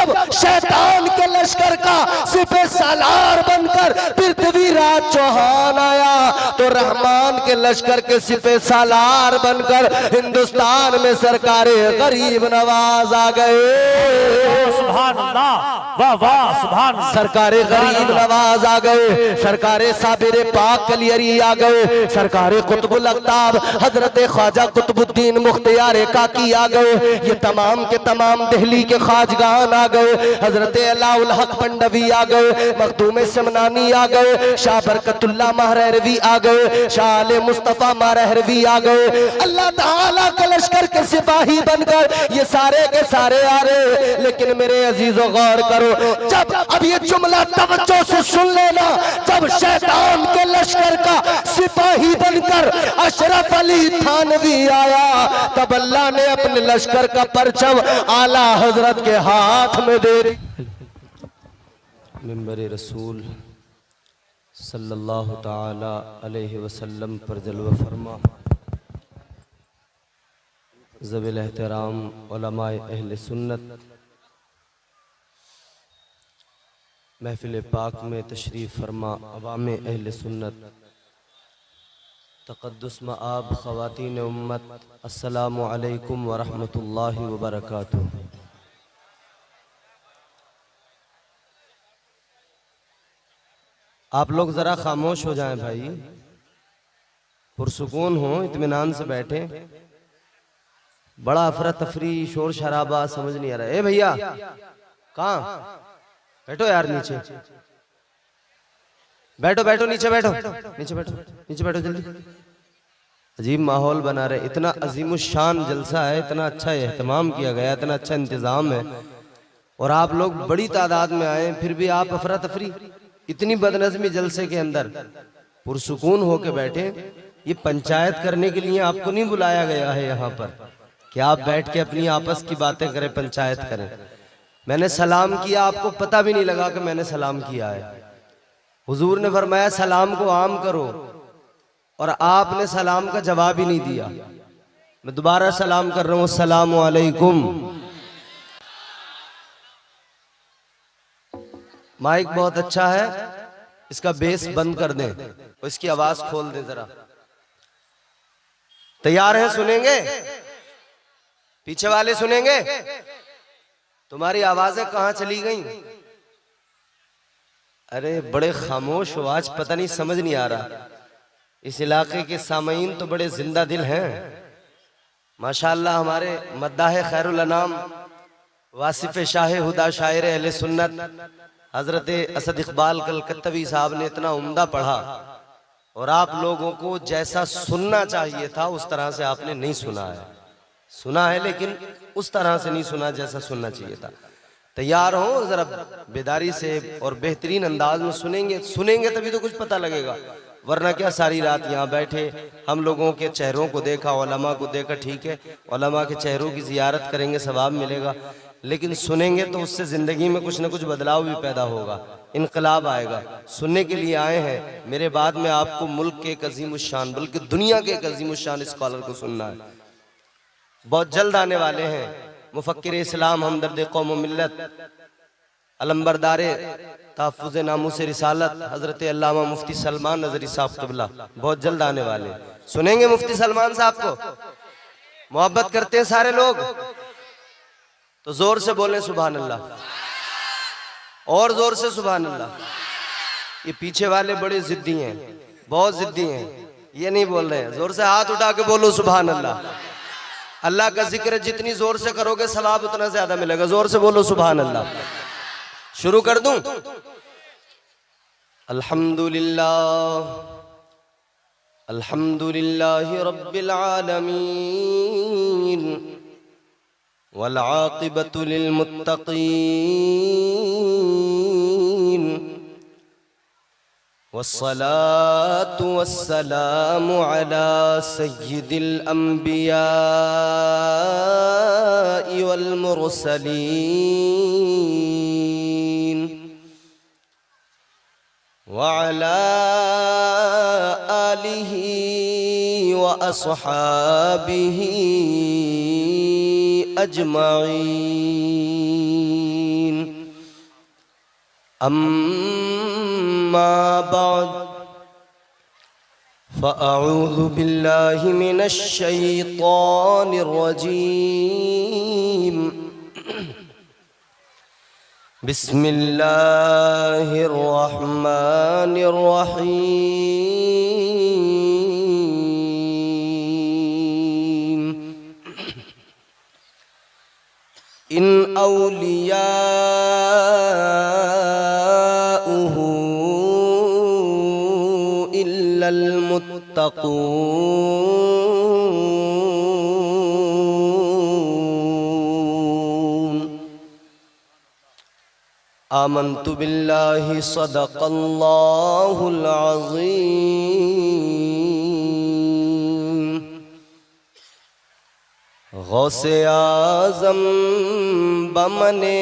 जब शैतान के लश्कर का सिपह सालार बनकर पृथ्वीराज चौहान आया तो रहमान के लश्कर के सिपह सालार बनकर हिंदुस्तान में सरकारे गरीब नवाज आ गए। सुभान अल्लाह, वाह वाह, सुभान अल्लाह। सरकारे गरीब नवाज आ गए, सरकारे साबिर पाक कलियरी आ गए, सरकारे कुतुबुल अख्ताब हजरत ख्वाजा कुतुबुद्दीन मुख्तियार काकी आ गए। ये तमाम के तमाम दिल्ली के खाजगान आ गए, हजरत अलाउल हक पंडवी आ गए, मखदूम समनानी आ गए, शाह बरकतुल्लाह महरवी आ गए, शाह आले मुस्तफा महरवी आ गए। अल्लाह ताला के लश्कर के सिपाही बनकर ये सारे के सारे आ रहे। लेकिन मेरे अजीजों गौर करो, जब अब ये जुमला तवज्जो से सुन लेना, जब शैतान के लश्कर का सिपाही बनकर अशरफ अली थानवी आया तब अल्लाह ने अपने लश्कर का परचम आला हजरत के हाथ में दे दी। मिंबर रसूल सल्लल्लाहु ताला अलैहि वसल्लम पर जलवा फरमा ज़विल एहतराम उलमाए अहले सुन्नत महफिल पाक में तशरीफ़ फरमा अवामे अहले सुन्नत तक़द्दुस मआब ख़वातीन उम्मत, अस्सलामु अलैकुम व रहमतुल्लाहि व बरकातुहू। आप लोग ज़रा खामोश हो जाएं भाई, पुरसुकून हो, इत्मीनान से बैठे। बड़ा अफरा तफरी शोर शराबा समझ नहीं आ रहा। ए भैया कहाँ बैठो यार, नीचे बैठो, बैठो नीचे बैठो, नीचे बैठो, नीचे बैठो जल्दी। अजीब माहौल बना रहे, इतना अजीमुशान जलसा है, इतना अच्छा एहतमाम किया गया, इतना अच्छा इंतजाम है और आप लोग बड़ी तादाद में आए, फिर भी आप अफरा तफरी, इतनी बदनज़मी जलसे के अंदर पुरसुकून होके बैठे। ये पंचायत करने के लिए आपको नहीं बुलाया गया है यहाँ पर कि आप बैठ के अपनी आपस की बातें करें, पंचायत करें। मैंने सलाम किया, आपको पता भी नहीं लगा कि मैंने सलाम किया है। हुजूर ने फरमाया सलाम को आम करो और आपने सलाम का जवाब ही नहीं दिया। मैं दोबारा सलाम कर रहा हूँ, अस्सलामु अलैकुम। माइक बहुत अच्छा है, इसका बेस बंद कर दें और इसकी आवाज खोल दें जरा। तैयार हैं? सुनेंगे? पीछे वाले सुनेंगे? तुम्हारी आवाजें कहां चली गई? अरे बड़े खामोश हो आज, पता नहीं, समझ नहीं आ रहा। इस इलाके के सामईन तो बड़े जिंदा दिल हैं माशाअल्लाह। हमारे मद्दाह खैरुल अनाम वासिफ शाह हुदा शायर अहले सुन्नत हजरत असद इकबाल कलकत्तवी साहब ने इतना उम्दा पढ़ा और आप लोगों को जैसा सुनना चाहिए था उस तरह से आपने नहीं सुना है। सुना है लेकिन उस तरह से नहीं सुना जैसा सुनना चाहिए था। तैयार हो जरा बेदारी से और बेहतरीन अंदाज में सुनेंगे, सुनेंगे तभी तो कुछ पता लगेगा, वरना क्या सारी रात यहाँ बैठे हम लोगों के चेहरों को देखा, उलमा को देखा, ठीक है उलमा के चेहरों की जियारत करेंगे, सवाब मिलेगा, लेकिन सुनेंगे तो उससे ज़िंदगी में कुछ न कुछ बदलाव भी पैदा होगा, इनकलाब आएगा। सुनने के लिए आए हैं, मेरे बाद में आपको मुल्क के एक अजीमुशान बल्कि दुनिया के एक अजीमुशान स्कॉलर को सुनना है। बहुत जल्द आने वाले हैं मुफक्किर इस्लाम, हमदर्द कौम व मिल्लत, अलंबरदारे तहफ़्फ़ुज़ नामूस रिसालत हज़रत अल्लामा मुफ्ती सलमान नज़री साहब क़िबला बहुत जल्द आने वाले। सुनेंगे मुफ्ती सलमान साहब को? मोहब्बत करते हैं सारे लोग तो जोर से बोलें सुभान अल्लाह, और जोर से सुभान अल्लाह। ये पीछे वाले बड़े जिद्दी हैं, बहुत जिद्दी हैं, ये नहीं बोल रहे हैं। जोर से हाथ उठा के बोलो सुभान अल्लाह। अल्लाह का जिक्र जितनी जोर से करोगे सवाब उतना ज्यादा मिलेगा। जोर से बोलो सुभान अल्लाह। शुरू कर दूं? अल्हम्दुलिल्लाह अल्हम्दुलिल्लाहि रब्बिल आलमीन वल आक़िबतु लिल मुत्तक़ीन वस्सलातु वस्सलामु अला सय्यिदिल अंबियाइ वल मुरसलीन व अला आलिहि व अस्हाबिहि अजमाइन। अम्मा बाद फ़अऊज़ु बिल्लाहि मिनश शैतानिर रजीम बिस्मिल्लाहिर रहमानिर रहीम इन औलियाउहु इल्लल मुत्तक़ून आमन्तु बिल्लाहि सदक़ल्लाहुल अज़ीम गौसे आज़म बमने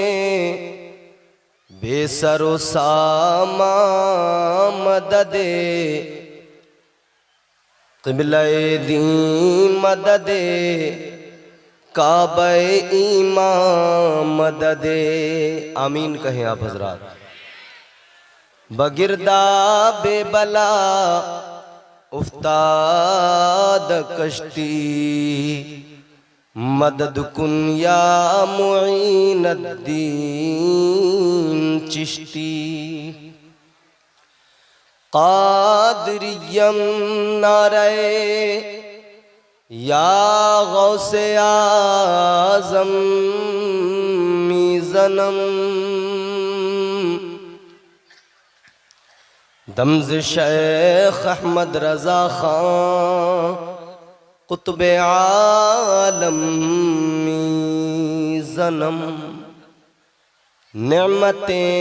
बेसरो सामा मददे क़िबले दी मददे काबे ईमान मददे आमीन कहें आप हजरात। बगिरदा बेबला उफ्ताद कश्ती मदद कुन या मुईनुद्दीन चिश्ती कादरियम नारे या गौसे आज़म मीज़नम दम्ज़ शेख अहमद रज़ा खां कुतुब आलम मीज़नम नेमतें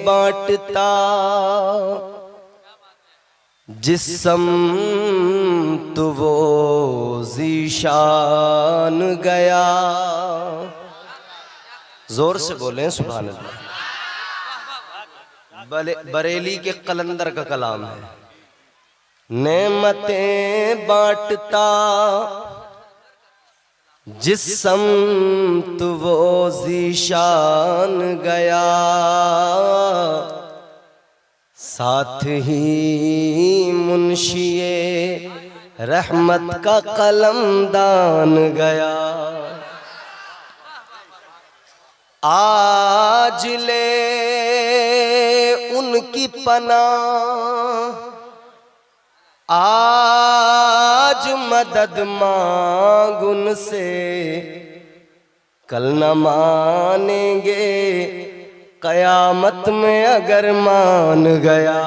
बांटता जिस्म तो वो ज़ीशान गया। जोर से बोलें सुभान अल्लाह। बरेली के कलंदर का कलाम है। नेमतें बांटता जिस्म तो वो ज़ीशान गया साथ ही मुंशिए रहमत का कलम दान गया। आज ले उनकी पनाह आज मदद मांग उनसे कल न मानेंगे कयामत में अगर मान गया।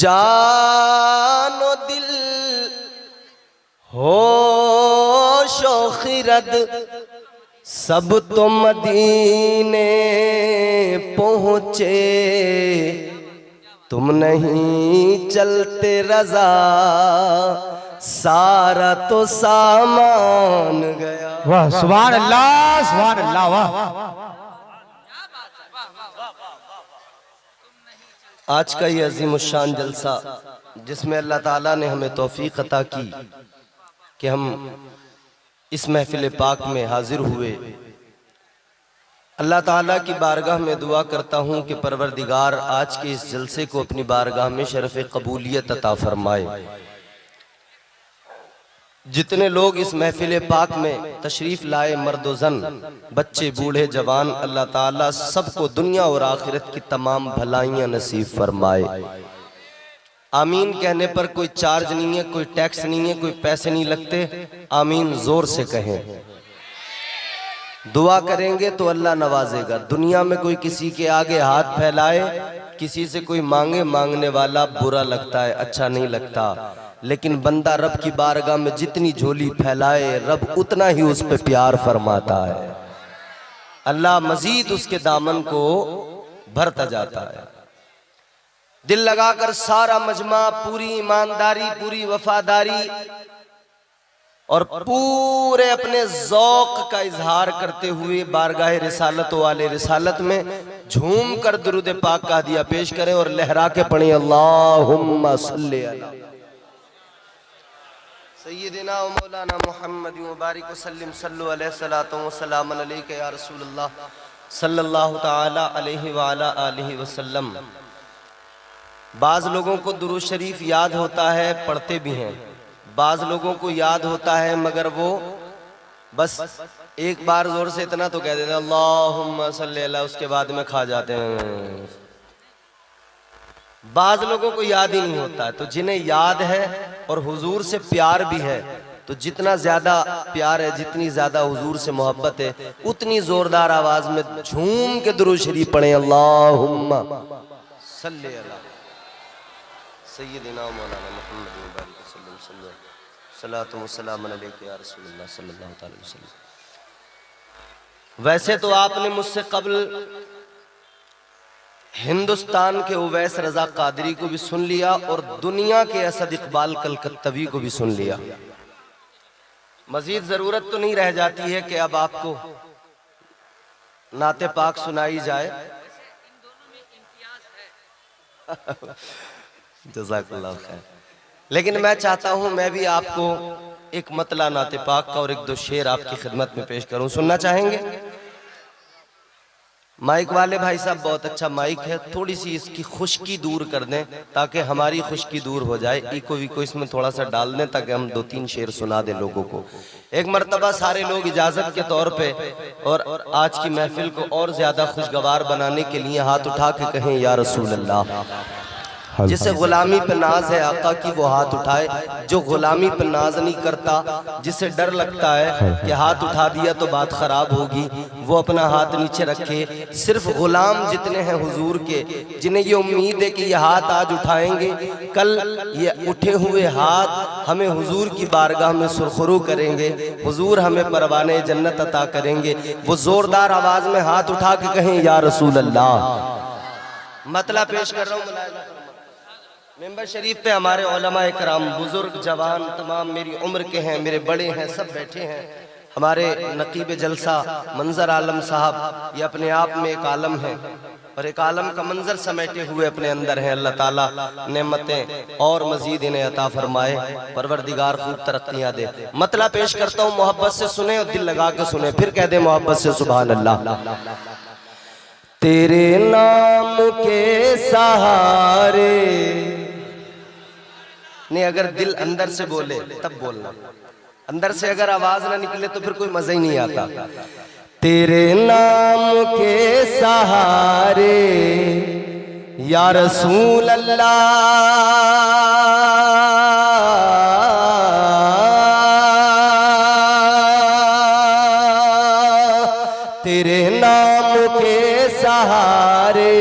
जानो दिल होशो खिरद सब तो मदीने पहुँचे तुम नहीं चलते रजा सारा तो सामान गया। वाह सुभान अल्लाह सुभान अल्लाह वाह। आज का ये अजीम शान जलसा जिसमें अल्लाह ताला ने हमें तौफीक अता की कि हम इस महफिल पाक में हाजिर हुए। अल्लाह ताला की बारगाह में दुआ करता हूँ कि परवरदिगार आज के इस जलसे को अपनी बारगाह में शरफ़ कबूलियत अता फरमाए। जितने लोग इस महफिल पाक में तशरीफ़ लाए मर्द जन बच्चे बूढ़े जवान अल्लाह ताला सबको दुनिया और आखिरत की तमाम भलाइयाँ नसीब फरमाए। आमीन कहने पर कोई चार्ज नहीं है, कोई टैक्स नहीं है, कोई पैसे नहीं लगते। आमीन जोर से कहें। दुआ करेंगे तो अल्लाह नवाजेगा। दुनिया में कोई किसी के आगे हाथ फैलाए, किसी से कोई मांगे, मांगने वाला बुरा लगता है, अच्छा नहीं लगता। लेकिन बंदा रब की बारगाह में जितनी झोली फैलाए रब उतना ही उस पे प्यार फरमाता है। अल्लाह मजीद उसके दामन को भरता जाता है। दिल लगाकर सारा मजमा पूरी ईमानदारी, पूरी वफादारी और पूरे अपने ज़ौक़ का इजहार करते हुए बारगाह रिसालत वाले रिसालत में झूम कर दुरूद पाक का हदिया पेश करें और लहरा के पढ़ें अल्लाहुम्मा सल्ली अला सय्यिदिना व मौलाना मुहम्मद व बारिक व सल्लिम सल्लु अलैहि सलातो व सलाम अलैका या रसूलल्लाह सल्लल्लाहु ताला अलैहि वाला आलिहि वसल्लम। बाज़ लोगों को दुरूद शरीफ याद होता है, पढ़ते भी हैं, बाज़ लोगों को याद होता है मगर वो बस एक बार जोर से इतना तो कह देते हैं अल्लाहुम्मा सल्ली अला, उसके बाद में खा जाते हैं। बाज़ लोगों को याद ही नहीं होता है। तो जिन्हें याद है और हुजूर से प्यार भी है, तो जितना ज्यादा प्यार है, जितनी ज्यादा हुजूर से मोहब्बत है, उतनी जोरदार आवाज में झूम के दुरूद शरीफ पढ़े अल्लाहुम्मा सल्ली अला सय्यिदिना मौलाना मुहम्मद सल्लल्लाहु अलैहि या रसूलुल्लाह सल्लल्लाहु अलैहि वसल्लम। वैसे तो आपने मुझसे कब्ल हिंदुस्तान के उवैस रजा कादरी को भी सुन लिया और दुनिया के असद इकबाल कलकत्तवी को भी सुन लिया। मजीद जरूरत तो नहीं रह जाती है कि अब आपको नाते पाक सुनाई जाए। जज़ाकल्लाह खैर। लेकिन मैं चाहता हूं मैं भी आपको एक मतला नाते पाक का और एक दो शेर आपकी खिदमत में पेश करूं। सुनना चाहेंगे? माइक वाले भाई साहब, बहुत अच्छा माइक है, थोड़ी सी इसकी खुश्की दूर कर दें ताकि हमारी खुश्की दूर हो जाए। इको विको इसमें थोड़ा सा डाल दें ताकि हम दो तीन शेर सुना दें लोगों को। एक मर्तबा सारे लोग इजाजत के तौर पे और आज की महफिल को और ज्यादा खुशगवार बनाने के लिए हाथ उठा के कहें या रसूल अल्लाह। जिसे गुलामी पे नाज है आका की वो हाथ उठाए, जो गुलामी पे नाज नहीं करता, जिसे डर लगता है कि हाथ उठा दिया तो बात खराब होगी, वो अपना हाथ नीचे रखे। सिर्फ गुलाम जितने हैं हुजूर के, जिन्हें ये उम्मीद है कि ये हाथ आज उठाएंगे, कल ये उठे हुए हाथ हमें हुजूर की बारगाह में सुरखरू करेंगे, हुजूर हमें परवाने जन्नत अता करेंगे। वो जोरदार आवाज में हाथ उठा के कहें या रसूल अल्लाह। मतला पेश कर रहा हूँ, मेंबर शरीफ पे हमारे उलमा इकराम, बुजुर्ग जवान तमाम मेरी उम्र के हैं, मेरे बड़े हैं, सब बैठे हैं। हमारे नकीब जलसा मंजर आलम साहब, ये अपने आप में एक आलम है और एक आलम का मंजर समेटे हुए अपने अंदर है। अल्लाह ताला नेमतें और मजीद इन्हें अता फरमाए, परवरदिगार खूब तरक्कियां दे। मतला पेश करता हूँ, मोहब्बत से सुने और दिल लगा के सुने, फिर कह दे मोहब्बत से सुभान अल्लाह। तेरे नाम के सहारे नहीं, अगर दिल अंदर से बोले तब बोलना, अंदर से अगर आवाज ना निकले तो फिर कोई मजा ही नहीं आता। तेरे नाम के सहारे या रसूल अल्लाह, तेरे नाम के सहारे,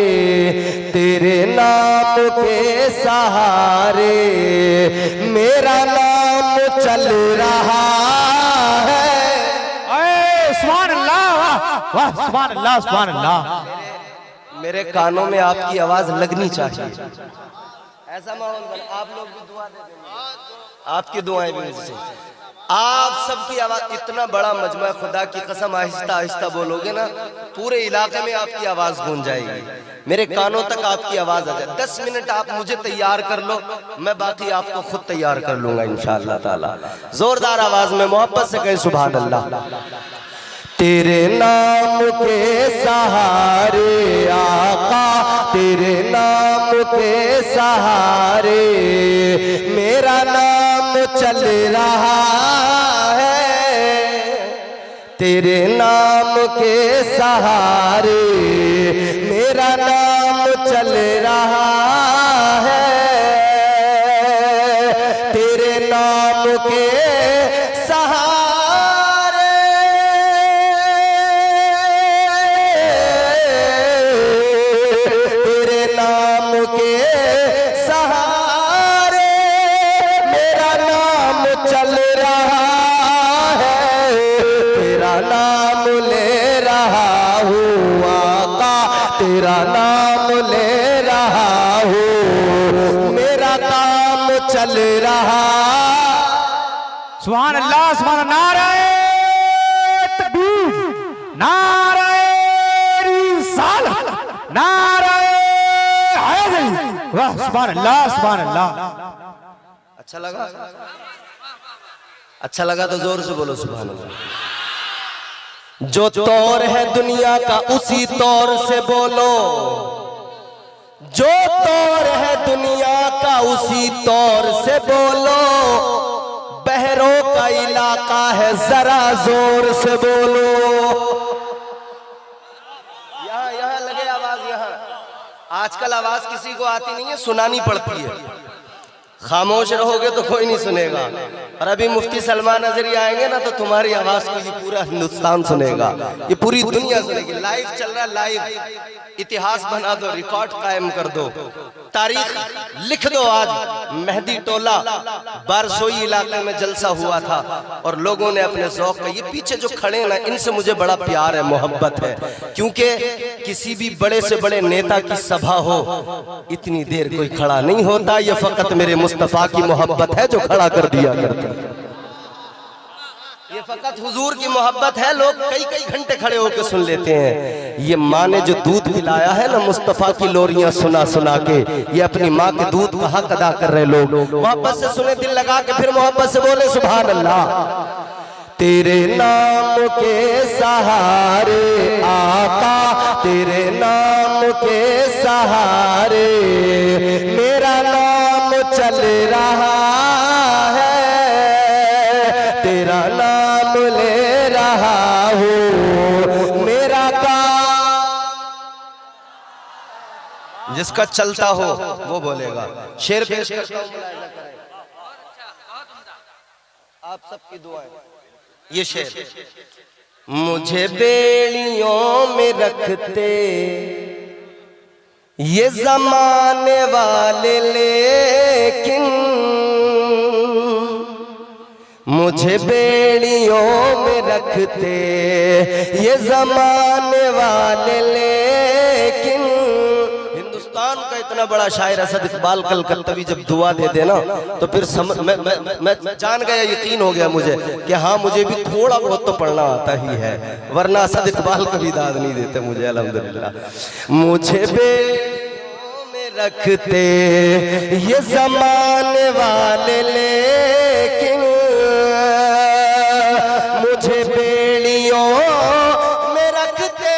तेरे नाम के सहारे मेरा नाम चल रहा है। सुभान अल्लाह, वाह सुभान अल्लाह, सुभान अल्लाह। मेरे कानों में आपकी आवाज लगनी चाहिए। ऐसा माहौल बना, आप लोग भी दुआ दे देंगे, आपकी दुआएं भी मुझसे, आप सबकी आवाज। इतना बड़ा मजमा, खुदा की कसम आहिस्ता आहिस्ता बोलोगे ना, पूरे इलाके में आपकी आवाज गूंज जाएगी, मेरे कानों तक आपकी आवाज आ जाए। 10 मिनट आप मुझे तैयार कर लो, मैं बाकी आपको खुद तैयार कर लूंगा इंशाअल्लाह ताला। जोरदार आवाज में मोहब्बत से कहे सुभान अल्लाह। तेरे नाम के सहारे आका, तेरे नाम के सहारे मेरा नाम चल रहा है। तेरे नाम के सहारे मेरा नाम चल रहा है। तेरे नाम के तेरा नाम ले रहा हूँ, मेरा काम चल रहा। सुभान अल्लाह, सुभान नारे तकबीर, नारे रिसालत, नारे हैदरी, वाह सुभान अल्लाह, सुभान अल्लाह। अच्छा लगा? अच्छा लगा तो जोर से बोलो सुभान अल्लाह। जो तौर है दुनिया का उसी तौर से बोलो, जो तौर है दुनिया का उसी तौर से बोलो, बहरों का इलाका है जरा जोर से बोलो। यहाँ लगे आवाज, यहाँ आजकल आवाज किसी को आती नहीं है, सुनानी पड़ती है। खामोश रहोगे तो कोई नहीं सुनेगा, और अभी मुफ्ती सलमान नजरी आएंगे ना तो तुम्हारी आवाज को ये पूरा हिंदुस्तान सुनेगा, ये पूरी दुनिया सुनेगी। लाइव चल रहा है, लाइव इतिहास बना दो, रिकॉर्ड कायम कर दो, तारीख लिख दो। आज मेहदी टोला बारसोई इलाके में जलसा हुआ था और लोगों ने अपने ज़ौक़ का, ये पीछे जो खड़े ना इनसे मुझे बड़ा प्यार है, मोहब्बत है, क्योंकि किसी भी बड़े से बड़े नेता की सभा हो इतनी देर कोई खड़ा नहीं होता। ये फकत मेरे मुस्तफा की मोहब्बत है जो खड़ा कर दिया करती है, ये फकत हुजूर की मोहब्बत है, लोग कई कई घंटे खड़े होकर सुन लेते हैं। ये माँ ने जो दूध पिलाया है ना मुस्तफा की लोरियां सुना सुना के, ये अपनी माँ के दूध का हक अदा कर रहे लोग। मोहब्बत से सुने, दिल लगा के, फिर मोहब्बत से बोले सुभान अल्लाह। तेरे नाम के सहारे आका, तेरे नाम के सहारे मेरा नाम चल रहा है, तेरा नाम ले रहा हूँ, मेरा काम जिसका चलता हो वो बोलेगा। शेर पेश करता हूं, आप सबकी दुआएं। ये शेर, मुझे बेड़ियों में रखते ये जमाने वाले, लेकिन मुझे बेड़ियों में रखते ये जमाने वाले, लेकिन हिंदुस्तान का इतना बड़ा शायर असद इकबाल कलकत्तवी जब दुआ दे देना तो फिर मैं जान गया, यकीन हो गया मुझे कि हाँ मुझे भी थोड़ा बहुत तो पढ़ना आता ही है, वरना असद इकबाल कभी दाद नहीं देते मुझे अल्हम्दुलिल्लाह। मुझे बेड़ियों में रखते ये जमाने वाले, लेकिन मुझे बेड़ियों में रखते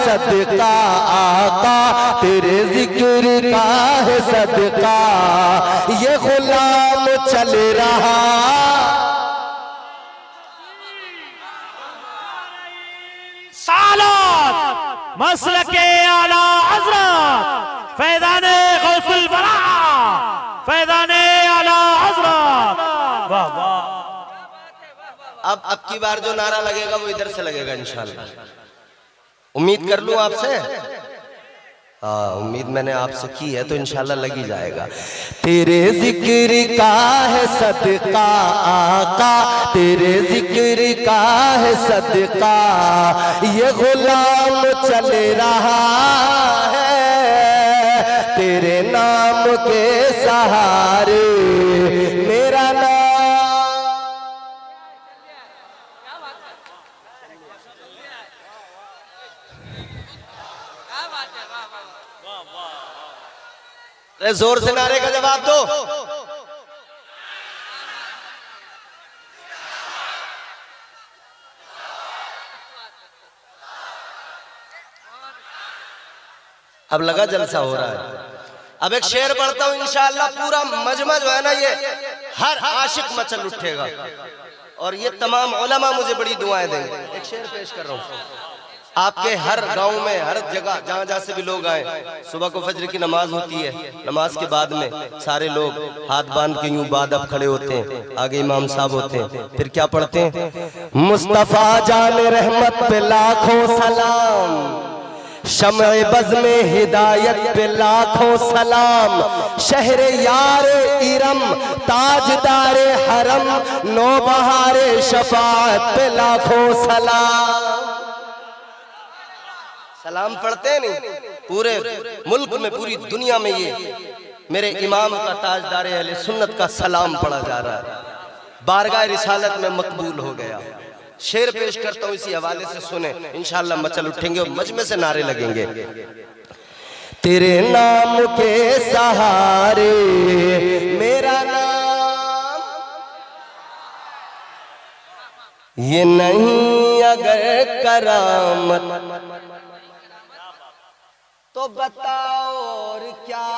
सदका आका, तेरे जिक्र का है सदका ये गुलाम चल रहा। सालात मसलके आला हज़रत फैज़ाने गौसुल बरा, फैज़ाने आला हज़रत। वाह वाह। अब की बार जो नारा लगेगा वो इधर से लगेगा इंशाल्लाह। उम्मीद कर लूं आपसे, हाँ उम्मीद मैंने आपसे की है तो इंशाल्लाह लग ही जाएगा। तेरे जिक्र का है सदका आका, तेरे जिक्र का है सदका ये गुलाम चल रहा है, तेरे नाम के सहारे मेरा नाम। जोर से नारे का जवाब दो। अब लगा जलसा हो रहा है। अब एक शेर पढ़ता हूं इंशाअल्लाह, पूरा मजमा जो है ना ये हर आशिक मचल उठेगा और ये तमाम उलमा मुझे बड़ी दुआएं देंगे। एक शेर पेश कर रहा हूं, आपके हर गांव में हर जगह जहां जहां से भी लोग आए, सुबह को फजर की नमाज होती है, नमाज के बाद में सारे लोग हाथ बांध के यूं बादब खड़े होते हैं, आगे इमाम साहब होते हैं, फिर क्या पढ़ते हैं? मुस्तफा जान रहमत पे लाखों सलाम, शम्ए बज़ में हिदायत पे लाखों सलाम, शहरे यार इरम ताजदारे हरम, नौबहारे शफाअत पे लाखों सलाम। सलाम पढ़ते नहीं, पूरे मुल्क में पूरी दुनिया में ये मेरे इमाम का ताजदार अहले सुन्नत का सलाम पढ़ा जा रहा है, बारगाह रिसालत में मकबूल हो गया। शेर पेश करता हूं, इसी हवाले से सुने, इंशाअल्लाह मचल उठेंगे और मजमे से नारे लगेंगे। तेरे नाम के सहारे मेरा नाम, ये नहीं अगर करामत तो बताओ और क्या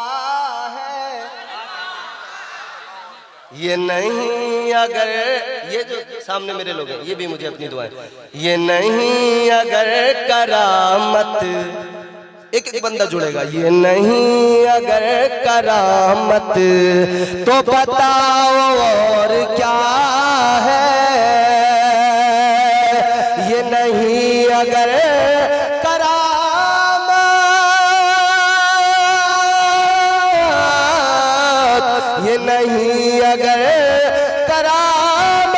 है। ये नहीं अगर, ये जो सामने मेरे लोग हैं ये भी मुझे अपनी दुआएं, ये नहीं अगर करामत, एक एक बंदा जुड़ेगा, ये नहीं अगर करामत तो बताओ और क्या है। ये नहीं अगर ये नहीं अगर करामत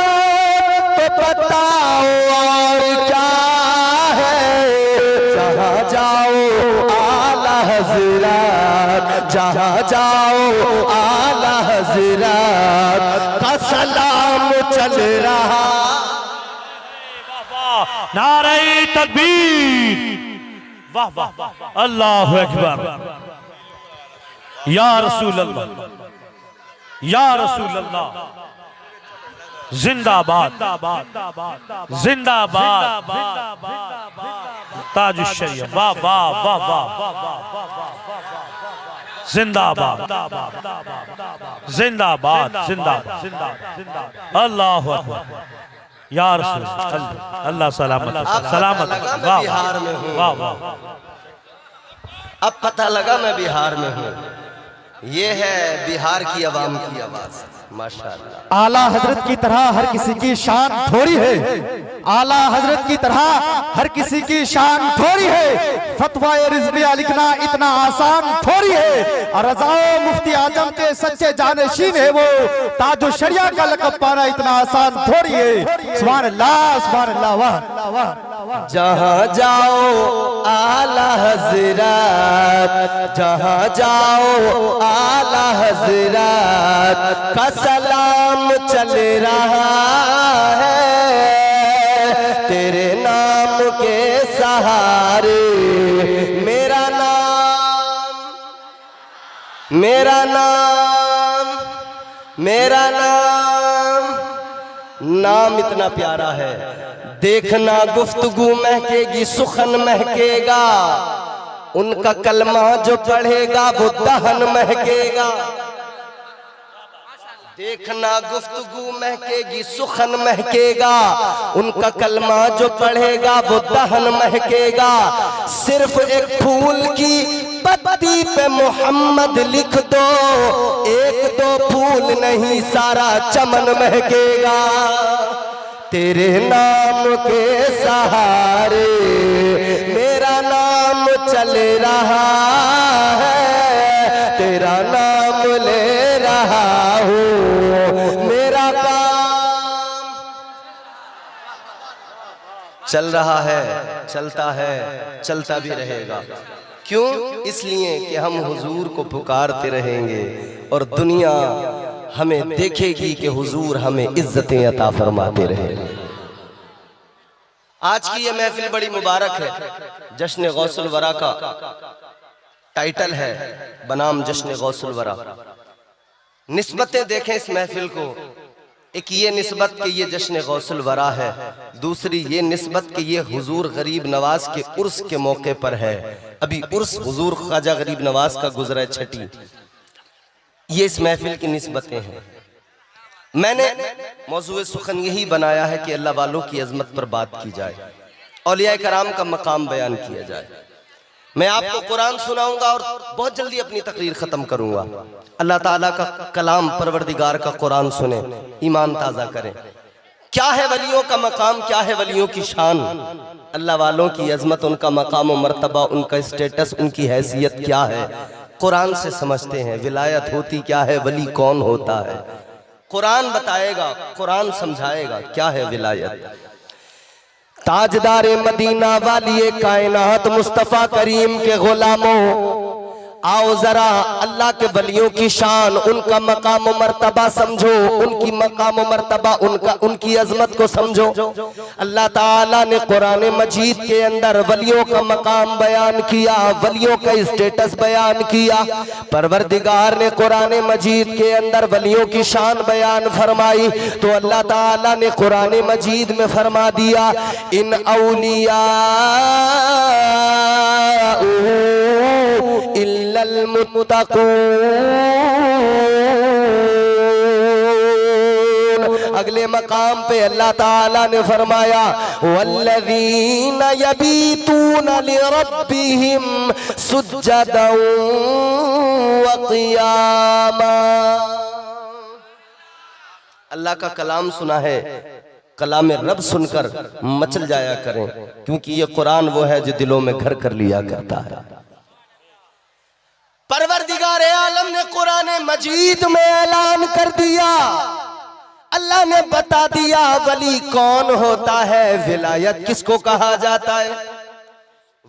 तो बताओ और क्या है। जहाँ जाओ आला हज़रत, जहाँ जाओ आला हज़रत का सलाम चल रहा। नारे तकबीर, वाह वाह, अल्लाहु अकबर, या रसूल अल्लाह, या रसूल अल्लाह, जिंदाबाद जिंदाबाद, ताज शरीयत, वाह वाह वाह वाह, जिंदाबाद जिंदाबाद जिंदाबाद, अल्लाहु अकबर, या रसूल अल्लाह सलामत सलामत। वाह बिहार में हूँ, वाह वाह, अब पता लगा मैं बिहार में हूँ। ये है बिहार की आवाम की आवाज, माशाअल्लाह। आला हजरत की तरह हर किसी की शान थोड़ी है, आला हजरत की तरह हर किसी की शान थोड़ी है। फतवा रिजविया लिखना इतना आसान थोड़ी है, और रज़ाओ मुफ्ती आजम के सच्चे जानशीन है वो, ताजो शरिया का लक़ब पाना इतना आसान थोड़ी है। सुभान अल्लाह, सुभान अल्लाह, वाह वाह। जहाँ जाओ आला हज़रत, जहाँ जाओ आला हज़रत का सलाम चल रहा है। तेरे नाम के सहारे मेरा नाम, मेरा नाम, मेरा नाम, नाम इतना प्यारा है। देखना गुफ्तगू महकेगी, सुखन महकेगा, उनका कलमा जो पढ़ेगा वो दहन महकेगा। देखना गुफ्तगू महकेगी, सुखन महकेगा, उनका कलमा जो पढ़ेगा वो दहन महकेगा। सिर्फ एक फूल की पत्ती पे मोहम्मद लिख दो, एक दो फूल नहीं सारा चमन महकेगा। तेरे नाम के सहारे मेरा नाम चल रहा है, तेरा नाम ले रहा हूँ, मेरा काम चल रहा है, चलता है, चलता भी रहेगा। क्यों? इसलिए कि हम हुजूर को पुकारते रहेंगे और दुनिया हमें देखेगी कि हुजूर हमें इज्जतें अता फरमाते रहे। आज की ये महफिल बड़ी मुबारक है। जश्न गौसुल वरा का टाइटल है बनाम जश्न गौसुल वरा। निस्बतें देखें इस महफिल को, एक ये निस्बत कि ये जश्न गौसुल वरा है, दूसरी ये निस्बत कि ये हुजूर गरीब नवाज के उर्स के मौके पर है। अभी उर्स हुजूर ख्वाजा गरीब नवाज का गुजरा छठी। ये इस महफिल की निस्बतें हैं। मैंने मौजूए सुखन यही बनाया है कि अल्लाह वालों की अजमत पर बात की जाए, औलिया कराम का मकाम बयान किया जाए। मैं आपको कुरान सुनाऊंगा और बहुत जल्दी अपनी तकरीर खत्म करूंगा। अल्लाह ताला का कलाम, परवरदिगार का कुरान सुने, ईमान ताज़ा करें। क्या है वलियों का मकाम, क्या है वलियों की शान, अल्लाह वालों की अजमत, उनका मकाम और मर्तबा, उनका स्टेटस, उनकी हैसियत क्या है, कुरान से समझते हैं। विलायत होती क्या है, वली कौन होता है, कुरान बताएगा, कुरान समझाएगा क्या है विलायत। ताजदारे मदीना वाली कायनात मुस्तफा करीम के गुलामों, आओ जरा अल्लाह के वलियों की शान, उनका मकाम मर्तबा समझो, उनकी मकाम मर्तबा, उनकी अजमत को समझो। अल्लाह ताला ने कुरान मजीद के अंदर वलियों का मकाम बयान किया, वलियों का स्टेटस बयान किया। परवरदिगार ने कुरान मजीद के अंदर वलियों की शान बयान फरमाई तो अल्लाह ताला ने कुरान मजीद में फरमा दिया, इन औलिया इल्लल मुत्तकून। अगले मकाम पे अल्लाह ताला ने फरमाया, वल्लज़ीना यबीतूना लिरब्बिहिम सुज्जदन व क़ियामा। अल्लाह का कलाम सुना है, कलाम रब सुनकर मचल जाया करें, क्योंकि ये कुरान वो है जो दिलों में घर कर लिया करता है। परवरदिगार आलम ने कुरान मजीद में ऐलान कर दिया, अल्लाह ने बता दिया वली कौन होता है, विलायत किसको कहा जाता है,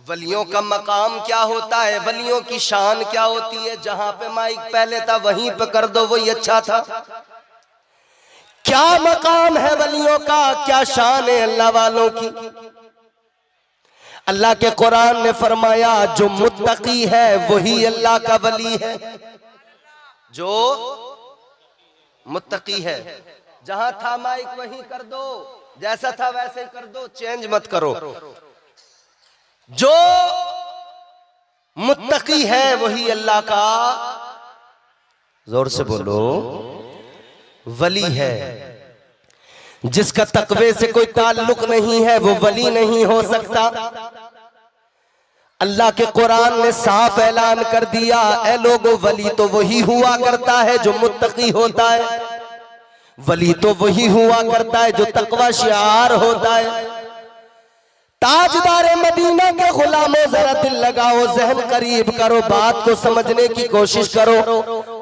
वलियों का मकाम क्या होता है, वलियों की शान क्या होती है। जहां पे माइक पहले था वहीं पे कर दो, वही अच्छा था। क्या मकाम है वलियों का, क्या शान है अल्लाह वालों की। अल्लाह के कुरान ने फरमाया, जो मुत्तकी है वही अल्लाह का वली है। जो मुत्तकी है, जहां था माइक वहीं कर दो, जैसा था वैसे ही कर दो, चेंज मत करो। जो मुत्तकी है वही अल्लाह का, जोर से बोलो, वली है। जिसका तकवे से कोई ताल्लुक नहीं है वो वली नहीं हो सकता। अल्लाह के कुरान ने साफ ऐलान कर दिया, ऐ लोगों, वली तो वही हुआ करता है जो मुत्तकी होता है, वली तो वही हुआ करता है जो तकवा शिआर होता है। ताजदार मदीना के गुलामों, जरा दिल लगाओ, जहन करीब करो, बात को समझने की कोशिश करो।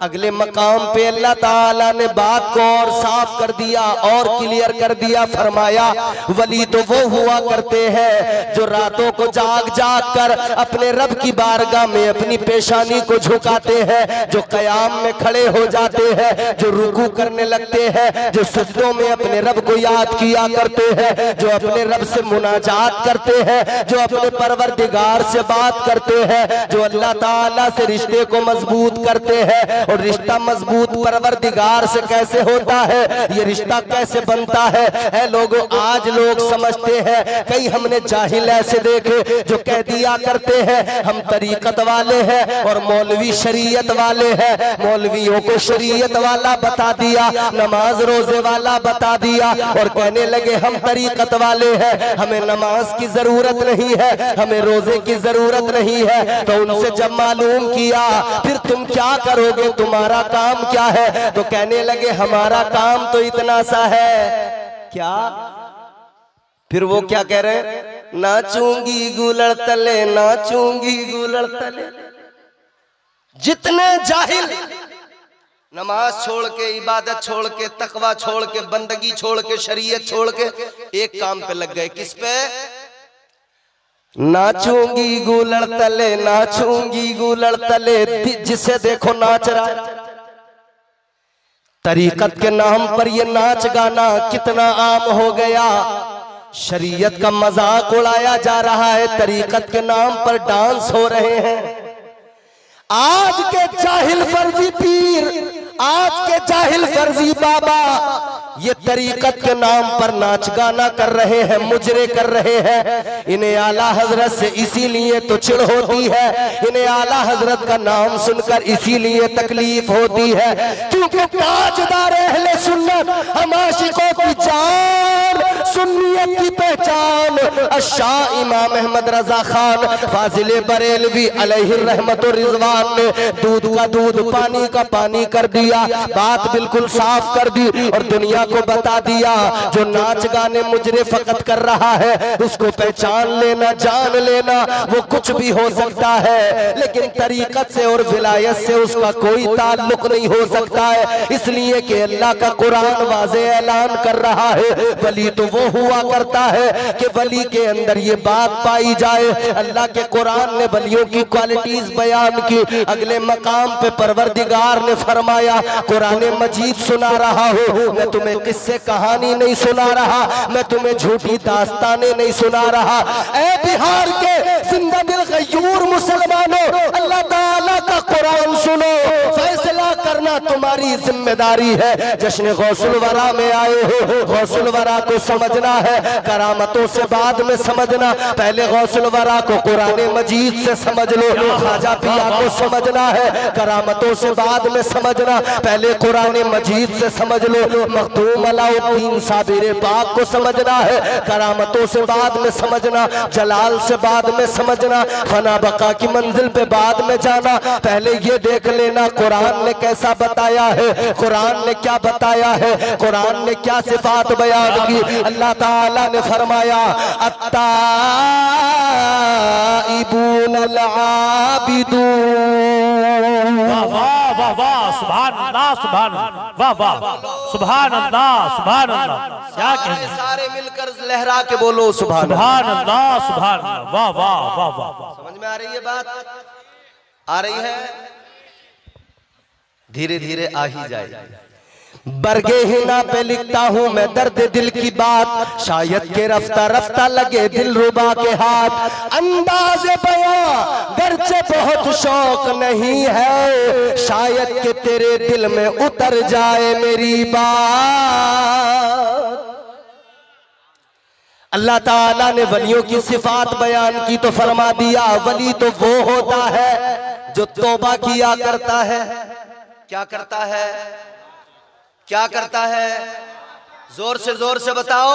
अगले मकाम पे अल्लाह ताला ने बात को और साफ कर दिया और क्लियर कर दिया, फरमाया वली तो वो हुआ करते हैं जो रातों को जाग जाग कर अपने रब की बारगाह में अपनी पेशानी को झुकाते हैं, जो कयाम में खड़े हो जाते हैं, जो रुकू करने लगते हैं, जो सजदों में अपने रब को याद किया करते हैं, जो अपने रब से मुनाजात करते हैं, जो अपने परवरदिगार से बात करते हैं, जो अल्लाह ताला से रिश्ते को मजबूत करते हैं। और रिश्ता मजबूत परवरदिगार से कैसे होता है, ये रिश्ता कैसे बनता है। ऐ लोगों, आज लोग समझते हैं, कई हमने जाहिल ऐसे देखे जो कह दिया करते हैं हम तरीकत वाले हैं और मौलवी शरीयत वाले हैं। मौलवियों को शरीयत वाला बता दिया, नमाज रोजे वाला बता दिया और कहने लगे हम तरीकत वाले हैं, हमें नमाज की जरूरत नहीं है, हमें रोजे की जरूरत नहीं है। तो उनसे जब मालूम किया फिर तुम क्या करोगे, तुम्हारा काम क्या है, तो कहने लगे हमारा काम तो इतना सा है। क्या? फिर वो क्या कह रहे हैं, नाचूंगी गुलड़ तले, नाचूंगी गुलड़ तले। जितने जाहिल नमाज छोड़ के, इबादत छोड़ के, तकवा छोड़ के, बंदगी छोड़ के, शरीयत छोड़ के एक काम पे लग गए, किस पे? नाचूंगी गुलड़ तले, नाचूंगी गुलड़ तले, जिसे देखो नाच रहा है। तरीकत के नाम पर ये नाच गाना कितना आम हो गया, शरीयत का मजाक उड़ाया जा रहा है, तरीकत के नाम पर डांस हो रहे हैं। आज के जाहिल फर्जी पीर, आज के जाहिल फर्जी बाबा ये तरीकत के नाम पर नाच गाना कर रहे हैं, मुजरे कर रहे हैं। इन्हें आला हजरत से इसीलिए तो चिढ़ होती है, इन्हें आला हजरत का नाम सुनकर इसीलिए तकलीफ होती है, क्योंकि ताजदार अहले सुन्नत, हम आशिकों की जान, सुन्नियत की पहचान, शाह इमाम अहमद रजा खान फाजिल बरेलवी अलैहि रहमत व रिजवान ने दूध का दूध, पानी का पानी कर दिया। दिया, बात बिल्कुल साफ कर दी और दुनिया को बता दिया जो नाच गाने मुजरे फकत कर रहा है उसको पहचान लेना, जान लेना, वो कुछ भी हो सकता है लेकिन तरीकत से और विलायत से उसका कोई ताल्लुक नहीं हो सकता है। इसलिए कि अल्लाह का कुरान वाज़े ऐलान कर रहा है वली तो वो हुआ करता है कि वली के अंदर ये बात पाई जाए। अल्लाह के कुरान ने वलियों की क्वालिटीज बयान की। अगले मकाम पे परवरदिगार ने फरमाया कुरान मजीद सुना रहा हूँ, मैं तुम्हें किस्से कहानी नहीं सुना रहा, मैं तुम्हें झूठी दास्तानें नहीं सुना रहा। ऐ बिहार के जिंदा दिल गयूर मुसलमानों, अल्लाह ताला का कुरान सुनो, फैसला करना तुम्हारी जिम्मेदारी है। जश्न गौसुल वरा में आए हो, गौसुल वरा को समझना है, करामतों से बाद में समझना, पहले गौसुल वरा को कुरान मजीद से समझ लो। ख्वाजा पिया को समझना है, करामतों से बाद में समझना, पहले कुरान मजीद से समझ लो। मखदूम अलाउद्दीन साबिर पाक को समझना है, करामतों से बाद में समझना, जलाल से बाद में समझना, फना बका की मंजिल पे बाद में जाना। पहले ये देख लेना कुरान ने कैसा बताया है, कुरान ने क्या बताया है, कुरान ने क्या सिफात बयान की। अल्लाह ताला ने फरमाया अत्ताइबून अल-आबिदून। वाह वाह वाह वाह, सुभान अल्लाह, सुभान वाह वाह, सुभान अल्लाह, सुभान अल्लाह। क्या कहने, सारे मिलकर लहरा के बोलो सुभान सुभान अल्लाह, सुभान अल्लाह, वाह वाह वाह वाह। समझ में आ रही है बात? आ रही है? धीरे धीरे आ ही जाए। बरगे हिना पे लिखता हूँ मैं दर्द दिल की बात, शायद के रफ्ता रफ्ता लगे दिल रुबा के हाथ। अंदाज़े बयां गर्चे बहुत शौक नहीं है, शायद के तेरे दिल में उतर जाए मेरी बात। अल्लाह ताला ने वलियों की सिफात बयान की तो फरमा दिया वली तो वो होता है जो तौबा किया करता है। क्या करता है? क्या करता है? जोर से बताओ।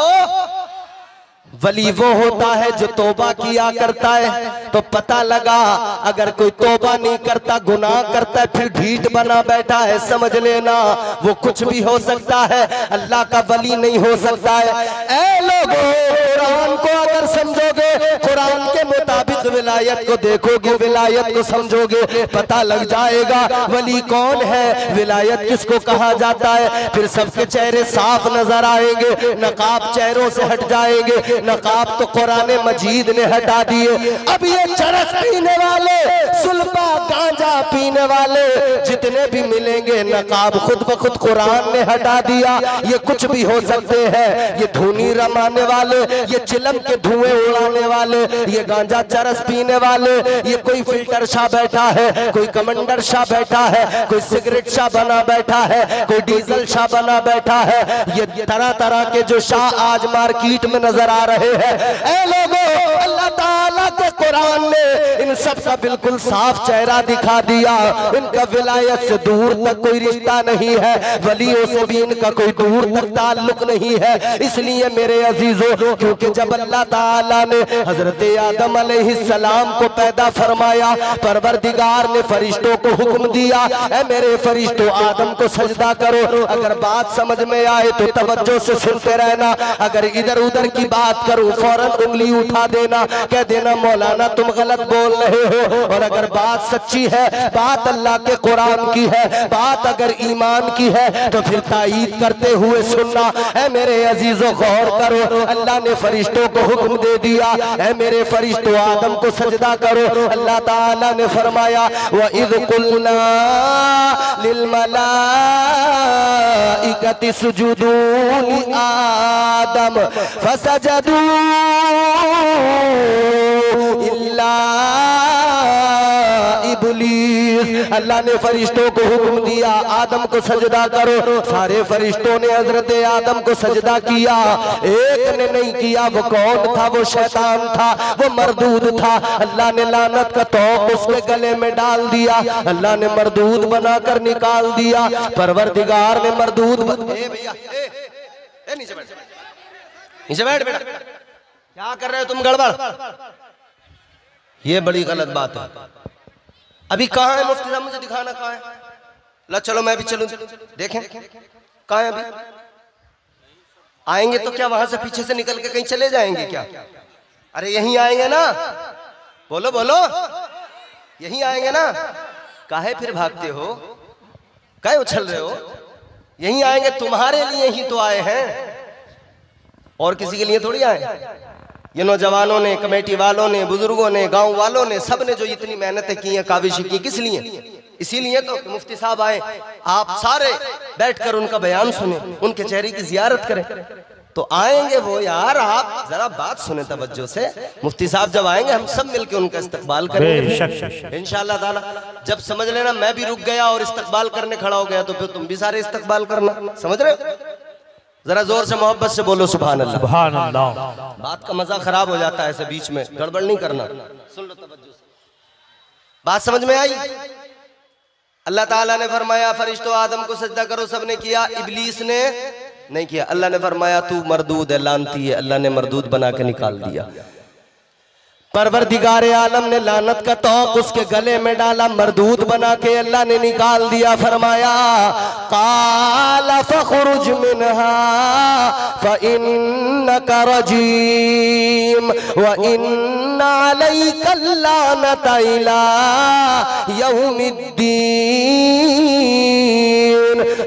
वली वो होता है जो तौबा किया करता है। तो पता लगा अगर कोई तौबा नहीं करता, गुनाह करता है, फिर ढीठ बना बैठा है, समझ लेना वो कुछ भी हो सकता है, अल्लाह का वली नहीं हो सकता है। ऐ लोगों, कुरान को अगर समझोगे, कुरान के मुताबिक विलायत को देखोगे, विलायत को समझोगे, पता लग जाएगा वली कौन है, विलायत किसको कहा जाता है। फिर सबके चेहरे साफ नजर आएंगे, नकाब चेहरों से हट जाएंगे। नकाब तो कुरान मजीद ने हटा दिए। अब ये चरस पीने वाले, सुल्फा गांजा पीने वाले जितने भी मिलेंगे, नकाब खुद ब खुद कुरान ने हटा दिया। ये कुछ भी हो सकते हैं, ये धुनी रमाने वाले, ये चिलम के धुएं उड़ाने वाले, ये गांजा चरस पीने वाले, ये कोई फिल्टर शाह बैठा है, कोई कमांडर शाह बैठा है, कोई सिगरेट शाह बना बैठा है, कोई डीजल शाह बना बैठा है। ये तरह तरह के जो शाह आज मार्केट में नजर आ रहे हैं। ऐ लोगों, अल्लाह ताला के कुरान ने इन सब का बिल्कुल साफ चेहरा दिखा दिया। इनका विलायत से दूर तक कोई रिश्ता नहीं है, वलियों से भी इनका कोई दूर तक ताल्लुक नहीं है। इसलिए मेरे अजीजों, क्योंकि जब अल्लाह ताला ने हजरत आदम अलैहिस्सलाम को पैदा फरमाया, परवरदिगार ने फरिश्तों को हुक्म दिया, ऐ मेरे फरिश्तों आदम को सजदा करो। अगर बात समझ में आए तो तवज्जो से सुनते रहना, अगर इधर उधर की बात करूं फौरन उंगली उठा देना, कह देना मौलाना तुम गलत बोल रहे हो। और अगर बात सच्ची है, बात अल्लाह के कुरान की है, बात अगर ईमान की है तो फिर ताईद करते हुए सुनना। ऐ मेरे अजीजों गौर करो, अल्लाह ने फरिश्तों को हुक्म दे दिया, ऐ मेरे फरिश्तों आदम को सजदा करो। अल्लाह ताला ने फरमाया व इज़ कुलना लिल मलाइकति सुजुदू लि आदम फसजदू इल्ला इब्लीस। अल्लाह ने फरिश्तों को हुक्म दिया आदम को सजदा करो। सारे फरिश्तों ने हजरत आदम को सजदा किया, एक ने नहीं किया। वो कौन था? वो शैतान था, वो मरदूद था। अल्लाह ने लानत का तौक उसके गले में डाल दिया, अल्लाह ने मरदूद बनाकर निकाल दिया। परवरदिगार ने मरदूद नीचे बैठ बेटा, क्या कर रहे हो तुम? गड़बड़, ये बड़ी गलत बात है। अभी कहाँ है मुफ्ती साहब? मुझे दिखाना कहाँ है। ला चलो मैं भी चलूं, देखें कहाँ है अभी? आएंगे तो क्या वहां से पीछे से निकल के कहीं चले जाएंगे क्या? अरे यहीं आएंगे ना, बोलो बोलो, यहीं आएंगे ना। काहे फिर भागते हो, काहे उछल रहे हो? यहीं आएंगे, तुम्हारे लिए ही तो आए हैं, और किसी के लिए थोड़ी आए। ये नौजवानों ने, कमेटी वालों ने, बुजुर्गों ने, गांव वालों ने, सब ने जो इतनी मेहनतें की हैं, काविश की, किस लिए? इसीलिए तो मुफ्ती साहब आए, आप सारे बैठकर उनका बयान सुने, उनके चेहरे की जियारत करें। तो आएंगे वो यार, आप जरा बात सुने तवज्जो से। मुफ्ती साहब जब आएंगे हम सब मिलकर उनका इस्तकबाल करेंगे इंशाअल्लाह ताला। जब समझ लेना मैं भी रुक गया और इस्तकबाल करने खड़ा हो गया, तो फिर तुम भी सारे इस्तकबाल करना, समझ रहे हो? जरा जोर से मोहब्बत से बोलो सुभान अल्लाह। सुभान अल्लाह। बात का मजा खराब हो जाता है ऐसे बीच में, गड़बड़ नहीं करना। सुन लो तवज्जो से, बात समझ में आई? अल्लाह ताला ने फरमाया फरिश्तों आदम को सजदा करो, सबने किया, इब्लीस ने नहीं किया। अल्लाह ने फरमाया तू मरदूद है, लानती है। अल्लाह ने मरदूद बना के निकाल दिया। परवरदिगारे आलम ने लानत का तौक उसके गले में डाला, मरदूद बना के अल्लाह ने निकाल दिया। फरमाया काला फखरुज मिनहा फइन्नका रजीम व इन्ना अलैका लानता इला यौमिद्दीन।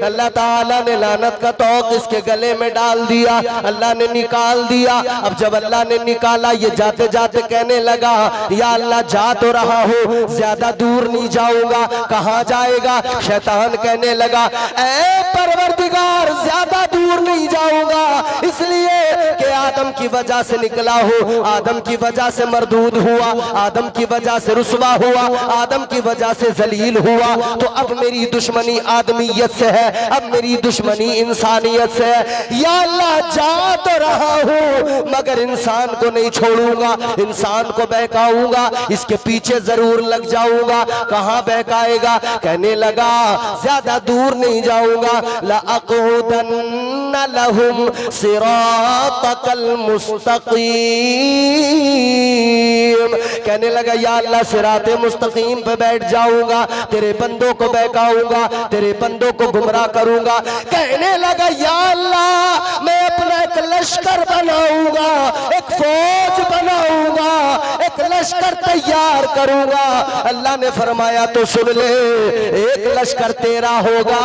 अल्लाह ताला ने लानत का तौक इसके गले में डाल दिया, अल्लाह ने निकाल दिया। अब जब अल्लाह ने निकाला, ये जाते जाते कहने लगा या अल्लाह जा तो रहा हूं, ज्यादा दूर नहीं जाऊंगा। कहां जाएगा? शैतान कहने लगा ऐ परवरदिगार ज्यादा दूर नहीं जाऊंगा, इसलिए कि आदम की वजह से निकला हूं, आदम की वजह से मरदूद हुआ, आदम की वजह से रुसवा हुआ, आदम की वजह से जलील हुआ। तो अब मेरी दुश्मनी आदमियत से है, अब मेरी दुश्मनी इंसानियत से है। या अल्लाह जा तो रहा हूं, मगर इंसान को नहीं छोड़ूंगा, इंसान को बहकाऊंगा, इसके पीछे जरूर लग जाऊंगा। कहां बहकाएगा? कहने लगा ज्यादा दूर नहीं जाऊंगा। ला अक़उदन्न लहुम सिरातकल मुस्तक़ीम। कहने लगा या अल्लाह सिराते मुस्तकीम पे बैठ जाऊंगा, तेरे बंदों को बहकाऊंगा, तेरे बंदों को गुमराह करूंगा। कहने लगा या अल्लाह मैं अपना एक लश्कर बनाऊंगा, एक फौज बनाऊंगा, एक लश्कर तैयार करूंगा। अल्लाह ने फरमाया तो सुन ले, एक लश्कर तेरा होगा,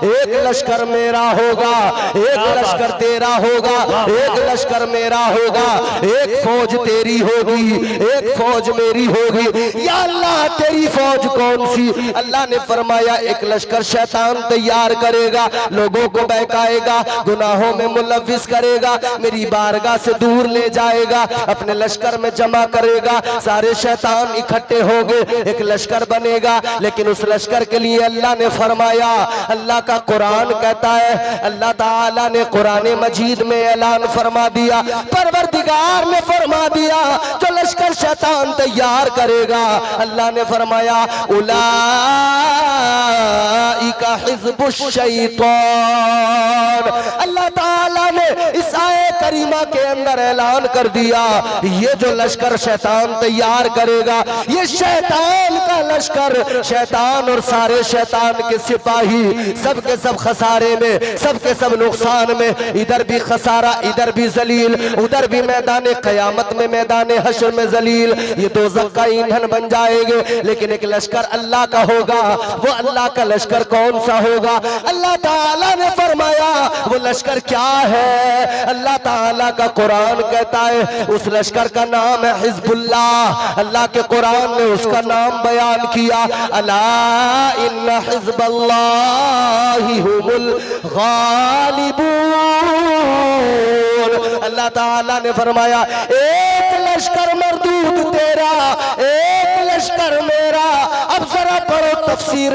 एक लश्कर मेरा होगा, एक लश्कर तेरा होगा, एक लश्कर मेरा होगा, एक फौज तेरी होगी, एक फौज मेरी होगी। या अल्लाह तेरी फौज कौन सी? अल्लाह ने फरमाया एक लश्कर शैतान तैयार करेगा, लोगों को बहकाएगा, गुनाहों में मुलव्विस करेगा, मेरी बारगाह से दूर ले जाएगा, अपने लश्कर में जमा करेगा, सारे शैतान इकट्ठे होंगे, एक लश्कर बनेगा। लेकिन उस लश्कर के लिए अल्लाह ने फरमाया, अल्लाह का कुरान कहता है, अल्लाह ताला ने कुरान मजीद में ऐलान फरमा दिया, परवरदिगार ने फरमा दिया जो लश्कर शैतान तैयार करेगा, अल्लाह ने फरमाया उलाइका हिज़्बुश शैतान। अल्लाह ताला ने इस आयत करीमा के अंदर ऐलान कर दिया ये जो लश्कर शैतान तैयार करेगा, ये शैतान का लश्कर, शैतान और सारे शैतान के सिपाही सब के सब खसारे में, सब के सब नुकसान में, इधर भी खसारा, इधर भी जलील, उधर भी मैदान कयामत में, मैदान हश्र में जलील, ये दोज़ख का ईंधन बन जाएंगे। लेकिन एक लश्कर अल्लाह का होगा, वो अल्लाह का लश्कर कौन सा होगा? अल्लाह ताला ने फरमाया वो लश्कर क्या है? अल्लाह ताला का कुरान कहता है उस लश्कर का नाम है हिज़्बुल्लाह। अल्लाह के कुरान ने उसका नाम बयान किया, अला इन्ना हिज़्बल्लाहि हुमुल गालिबून। अल्लाह ताला ने फरमाया एक लश्कर मरदूद तेरा, एक लश्कर मेरा। अब जरा पढ़ो तफसीर,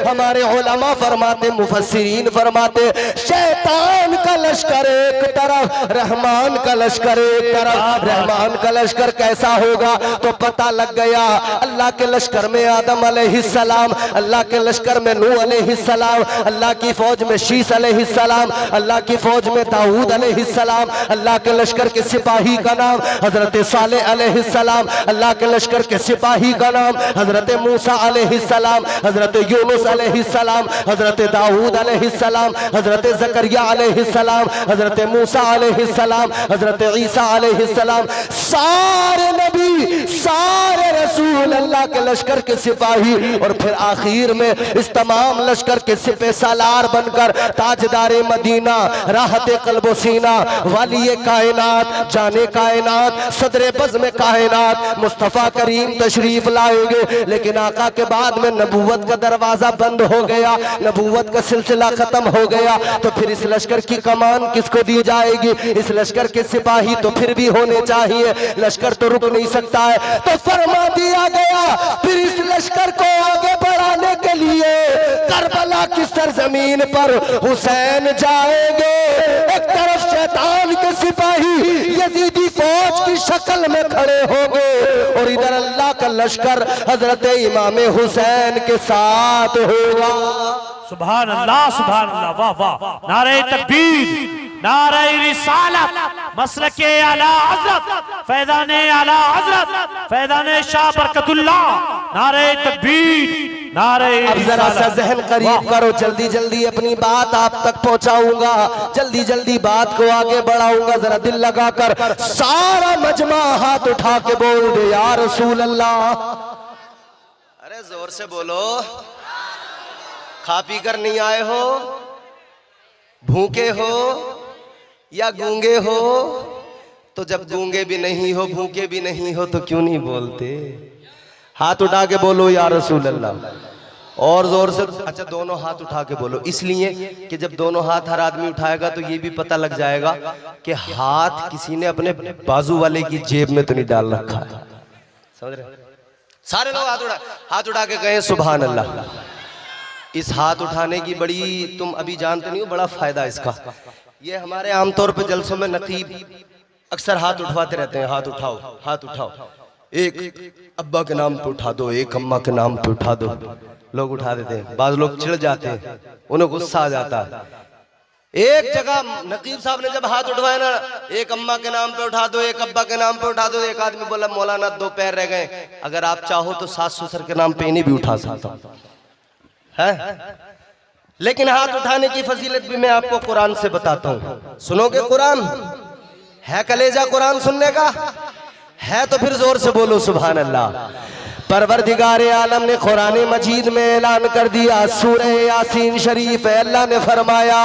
हमारे उलमा फरमाते, मुफस्सिरीन फरमाते, शैतान का लश्कर एक तरफ, रहमान का लश्कर एक तरफ। रहमान का लश्कर कैसा होगा? तो पता लग गया, अल्लाह के लश्कर में आदम अलैहिस्सलाम, अल्लाह के लश्कर में नूह अलैहिस्सलाम, अल्लाह की फौज में शीस अलैहिस्सलाम, अल्लाह की फौज में दाऊद अलैहिस्सलाम, अल्लाह के लश्कर के सिपाही का नाम हजरत सालेह अलैहिस्सलाम, अल्लाह के लश्कर के सिपाही का नाम हजरत मूसा अलैहिस्सलाम, हजरत यूनुस अलैहिस्सलाम, हजरत दाऊद अलैहिस्सलाम, हजरत जकरिया अलैहिस्सलाम, हजरत मूसा अलैहिस्सलाम, हजरत ईसा अलैहिस्सलाम, सारे नबी, सारे रसूल, अल्लाह के लश्कर के सिपाही, और फिर आखिर में इस तमाम लश्कर के सिपह सालार बनकर ताजदारे मदीना, राहते कल्बो सीना, वाली कायनात, जाने कायनात, सदरे बज़्म कायनात मुस्तफ़ा करीम तशरीफ लाएंगे। लेकिन आका के बाद में नबूवत का दरवाजा बंद हो गया, नबूवत का सिलसिला खत्म हो गया, तो फिर इस लश्कर की कमान किसको दी जाएगी? इस लश्कर के सिपाही तो फिर भी होने चाहिए, लश्कर तो रुक नहीं सकता है। तो फरमा दिया गया फिर इस लश्कर को आगे बढ़ाने के लिए करबला की सरजमीन पर हुसैन जाएंगे। एक तरफ शैतान के सिपाही यजीदी फौज की शक्ल में खड़े होंगे, और इधर अल्लाह का लश्कर हजरत इमाम हुसैन के साथ होगा। सुभान अल्लाह, सुभान अल्लाह, वाह वाह, नारे तकबीर, नारे रिसालत, मसलके आला हज़रत, फैज़ाने आला हज़रत, फैज़ाने शाह बरकतुल्लाह, नारे तकबीर, नारे। अब जरा सा जहन करीब करो, जल्दी जल्दी अपनी बात आप तक पहुंचाऊंगा, जल्दी जल्दी बात को आगे बढ़ाऊंगा। जरा दिल लगाकर सारा मजमा हाथ उठा के बोल दे या रसूल अल्लाह। अरे जोर से बोलो। खा पी कर नहीं आए हो, भूखे हो या गूंगे हो? तो जब गूंगे भी नहीं हो, भूखे भी नहीं हो, तो क्यों नहीं बोलते? हाथ उठा के बोलो या रसूल अल्लाह, और जोर से। अच्छा, दोनों हाथ उठा के बोलो, इसलिए कि जब दोनों हाथ हर आदमी उठाएगा तो ये भी पता लग जाएगा कि हाथ किसी ने अपने बाजू वाले की जेब में तो नहीं डाल रखा है। समझ रहे? सारे लोग हाथ उठा के कहें सुभान अल्लाह। इस हाथ उठाने की बड़ी, तुम अभी जानते नहीं हो, बड़ा फायदा इसका। ये हमारे आमतौर पे जलसों में नकीब अक्सर हाथ उठवाते रहते हैं, हाथ उठाओ, हाथ उठाओ, एक अब्बा के नाम पे उठा दो, एक अम्मा के नाम पे उठा दो। लोग उठा देते हैं, बाज लोग चिढ़ जाते हैं, उन्हें गुस्सा आ जाता है। एक जगह नकीब साहब ने जब हाथ उठवाया ना, एक अम्मा के नाम पे उठा दो, एक अब्बा के नाम पे उठा दो, एक आदमी बोला मौलाना 2 पैर रह गए, अगर आप चाहो तो सास ससुर के नाम पे इन्हें भी उठा सकता है। लेकिन हाथ उठाने की फजीलत भी मैं आपको कुरान से बताता हूँ। सुनोगे? कुरान है कलेजा कुरान सुनने का है तो फिर जोर से बोलो सुभान अल्लाह। परवरदिगार आलम ने कुरान मजीद में ऐलान कर दिया, सूरह यासीन शरीफ है, अल्लाह ने फरमाया,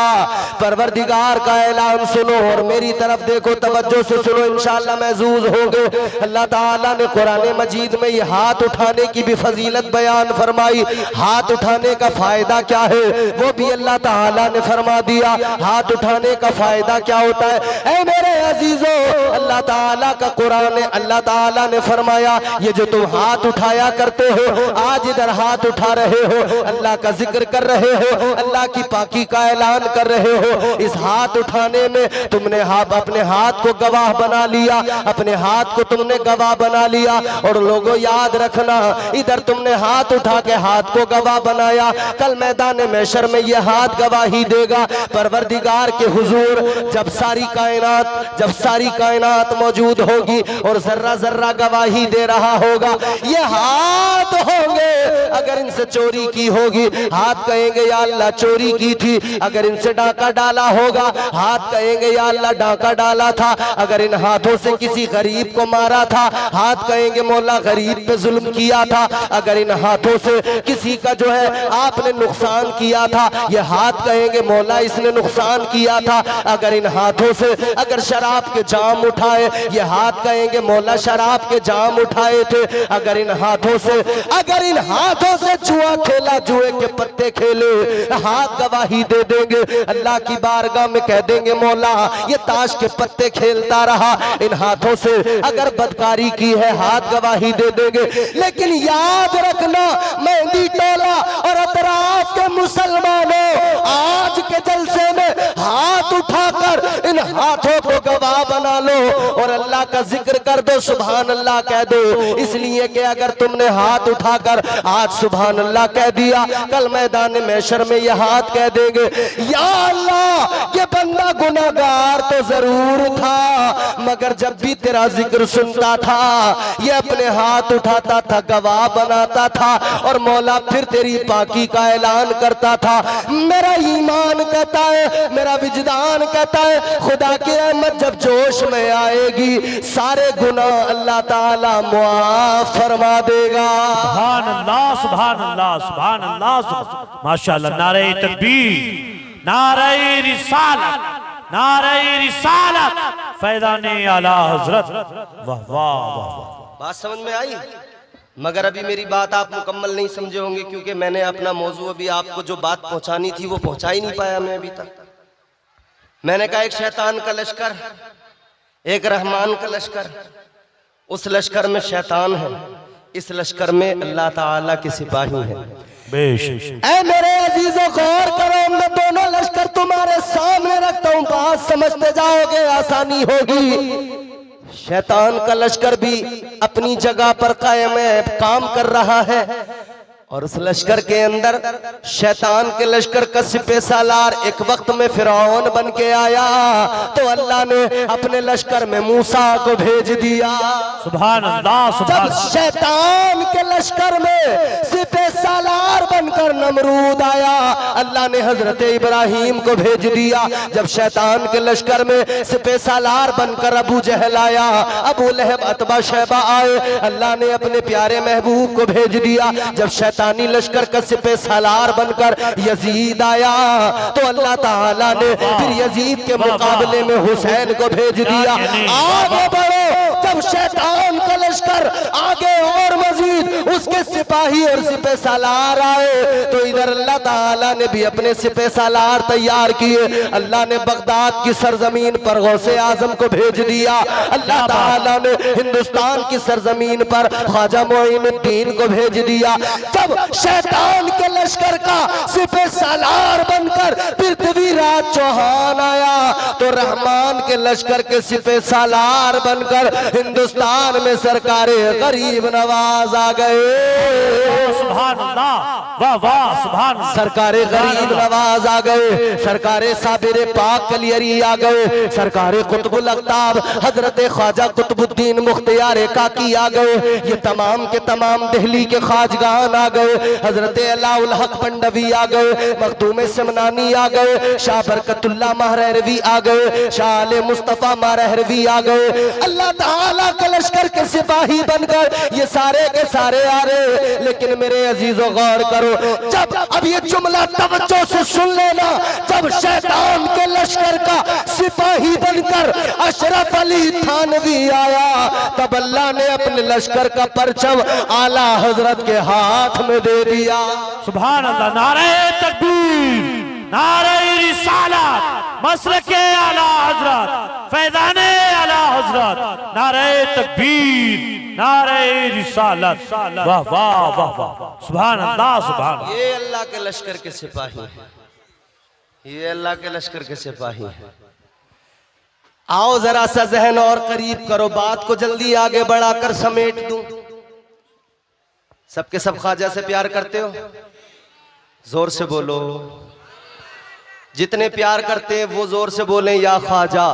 परवरदिगार का ऐलान सुनो और मेरी तरफ देखो, तवज्जो से सुनो, इंशाअल्लाह महजूज होंगे। अल्लाह ताला ने कुरान मजीद में ये हाथ उठाने की भी फजीलत बयान फरमाई। हाथ उठाने का फायदा क्या है वो भी अल्लाह ताला ने फरमा दिया। हाथ उठाने का फायदा क्या होता है? ऐ मेरे अजीजों, अल्लाह ताला का कुरान, अल्लाह ताला ने फरमाया, ये जो तुम हाथ उठाया करते हो, आज इधर हाथ उठा रहे हो, अल्लाह का जिक्र कर रहे हो, अल्लाह की पाकी का ऐलान कर रहे हो, इस हाथ उठाने में तुमने अपने हाथ को गवाह बना लिया, अपने हाथ को तुमने गवाह बना लिया। और लोगों याद रखना, इधर तुमने हाथ उठा के हाथ को गवाह बनाया, कल मैदान महशर में यह हाथ गवाही देगा परवरदिगार के हुजूर। जब सारी कायनात मौजूद होगी और जर्रा जर्रा गवाही दे रहा होगा, यह हाथ होंगे। अगर इनसे चोरी की होगी, हाथ कहेंगे या अल्लाह चोरी की थी। अगर इनसे डाका डाला होगा, हाथ कहेंगे या अल्लाह डाका डाला था। अगर इन हाथों से किसी गरीब को मारा था, हाथ कहेंगे मौला गरीब पे जुल्म किया था। अगर इन हाथों से किसी का जो है आपने नुकसान किया था, ये हाथ कहेंगे मौला इसने नुकसान किया था। अगर इन हाथों से अगर शराब के जाम उठाए, ये हाथ कहेंगे मौला शराब के जाम उठाए थे। अगर इन हाथों से जुआ खेला, जुए के पत्ते खेले, हाथ गवाही दे देंगे। अल्लाह की बारगाह में कह देंगे मौला ये ताश के पत्ते खेलता रहा। इन हाथों से अगर बदकारी की है, हाथ गवाही दे देंगे। लेकिन याद रखना मेहंदी टोला और अतराफ के मुसलमानों, आज के जलसे में हाथ उठाकर इन हाथों को गवाह बना लो और अल्लाह का जिक्र कर दो, सुभान अल्लाह कह दो। इसलिए कि अगर तुमने हाथ उठाकर आज सुभान अल्लाह कह दिया, कल मैदान महशर में ये हाथ कह देंगे, या अल्लाह ये बंदा गुनाहगार तो जरूर था, मगर जब भी तेरा जिक्र सुनता था ये अपने हाथ उठाता था, गवाह बनाता था और मौला फिर तेरी पाकी का ऐलान करता था। मेरा ईमान कहता है, मेरा विजदान कहता है, खुदा की रहमत जब जोश में आएगी सारे गुनाह अल्लाह ताला मुआफ फरमा देगा। सुभान अल्लाह, सुभान अल्लाह, सुभान अल्लाह, माशाअल्लाह। नारे तकबीर, नारे रिसालत, नारे रिसालत, फैज़ाने आला हजरत। वाह वाह वाह। बात समझ में आई? मगर अभी मेरी बात आप मुकम्मल नहीं समझे होंगे, क्योंकि मैंने अपना मौजू अभी आपको जो बात पहुंचानी थी वो पहुंचा ही नहीं पाया मैं अभी तक। मैंने कहा एक शैतान का लश्कर, एक रहमान का लश्कर। उस लश्कर में शैतान है, इस लश्कर में अल्लाह ताला के सिपाही हैं। बेशक ऐ मेरे अजीजों गौर करो, मैं दोनों लश्कर तुम्हारे सामने रखता हूं, बात समझते जाओगे आसानी होगी। शैतान का लश्कर भी अपनी जगह पर कायम है, काम कर रहा है, और उस लश्कर के अंदर शैतान के लश्कर का सिपह सालार एक वक्त में फिरौन बन के आया, तो अल्लाह ने अपने लश्कर में मूसा को भेज दिया। सुभान अल्लाह, सुभान जब शैतान के लश्कर में सिपह सालार बनकर नमरूद आया, अल्लाह ने हजरत इब्राहिम को भेज दिया। जब शैतान के लश्कर में सिपह सालार बनकर अबू जहल आया, अबू लहब, अतबा, शैबा आए, अल्लाह ने अपने प्यारे महबूब को भेज दिया। जब शैतानी लश्कर का सिपह सालार बनकर यजीद आया, तो अल्लाह ताला ने फिर यजीद के मुकाबले में हुसैन को भेज दिया। आगे बढ़ो, जब शैतान का लश्कर आगे और मजीद उसके सिपाही और सिपह सालार आए, तो इधर अल्लाह ताला ने भी अपने सिपह सालार तैयार किए। अल्लाह ने बगदाद की सरजमीन पर गौसे आजम को भेज दिया। अल्लाह ताला ने हिंदुस्तान की सरजमीन पर ख्वाजा मोइनुद्दीन को भेज दिया। जब शैतान के लश्कर का सिपह सालार बनकर पृथ्वीराज चौहान आया, तो रहमान के लश्कर के सिपह सालार बनकर हिंदुस्तान में सरकारे गरीब नवाज आ गए। सुभान अल्लाह, वाह वाह, सुभान अल्लाह। सरकारे गरीब नवाज आ गए, सरकारे साबिर पाक कलियरी आ गए, सरकारे कुतुबुल अख्ताब हजरत ख्वाजा कुतुबुद्दीन मुख्तियार काकी आ गए। ये तमाम के तमाम दिल्ली के खाजगान आ गए, हजरत अलाउल हक पंडवी आ गए, मखदूम समनानी आ गए, शाह बरकतुल्लाह महरवी आ गए, शाह आले मुस्तफा महरवी आ गए। अल्लाह ताला के लश्कर के सिपाही बनकर ये सारे के सारे आ रहे। लेकिन मेरे अजीजों गौर करो, जब अब ये जुमला तवज्जो से सुन लेना, जब शैतान के लश्कर का सिपाही बनकर अशरफ अली थानवी आया, तब अल्लाह ने अपने लश्कर का परचम आला हजरत के हाथ में दे दिया। सुभान अल्लाह। नारे तकबीर, नारे रिसालत, मसलके आला हजरत, फैज़ाने आला हजरत, नारे तकबीर, नारे रिसालत। वाह वाह वाह वाह, सुभान अल्लाह, सुभान अल्लाह। ये अल्लाह के लश्कर के सिपाही हैं, ये अल्लाह के लश्कर के सिपाही हैं। आओ जरा सा जहन और करीब करो, बात को जल्दी आगे बढ़ाकर समेट दूं। सबके सब ख्वाजा से प्यार करते हो? जोर से बोलो। जितने प्यार करते हैं वो जोर से बोलें या ख्वाजा।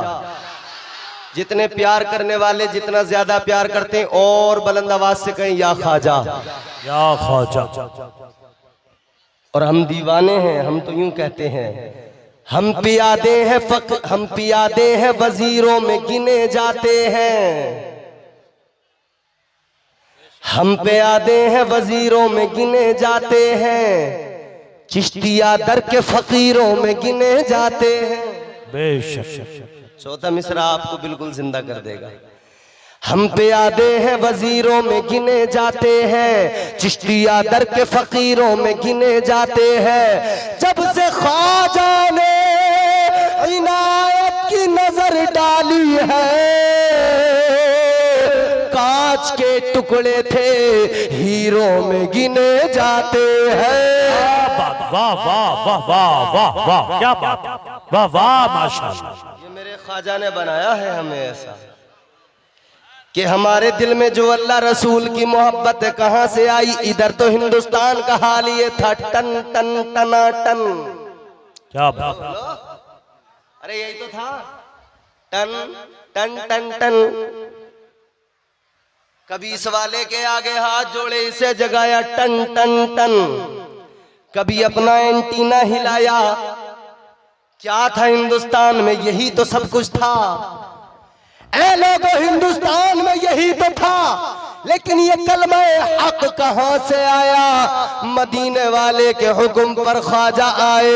जितने प्यार करने वाले जितना ज्यादा प्यार करते हैं और बुलंद आवाज से कहें या ख्वाजा, या ख्वाजा। और हम दीवाने हैं, हम तो यूं कहते हैं, हम पियादे हैं हम पियादे हैं वजीरों में गिने जाते हैं। हम पियादे हैं वजीरों में गिने जाते हैं, चिश्तिया दर के फकीरों में गिने जाते हैं। बेशक। चौथा मिसरा आपको बिल्कुल जिंदा कर देगा। हम पियादे हैं वजीरों में गिने जाते हैं, चिश्तिया दर के फकीरों में गिने जाते हैं। जब से ख्वाजा ने इनायत की नजर डाली है, कांच के टुकड़े थे हीरो में गिने जाते हैं। वाह वाह वाह वाह वाह वाह, क्या बात, वाह वाह, माशाअल्लाह। ये मेरे ख्वाजा ने बनाया है हमें ऐसा कि हमारे दिल में जो अल्लाह रसूल की मोहब्बत कहां से आई। इधर तो हिंदुस्तान का हाल ये था टन टन टना टन। क्या बात। अरे यही तो था टन टन टन टन। कभी इस वाले के आगे हाथ जोड़े इसे जगाया टन टन टन। कभी अपना एंटीना हिलाया। क्या था हिंदुस्तान में, यही तो सब कुछ था। ऐ लोगों हिंदुस्तान में यही तो था। लेकिन ये कलमा हक कहां से आया। मदीने वाले के हुक्म पर ख्वाजा आए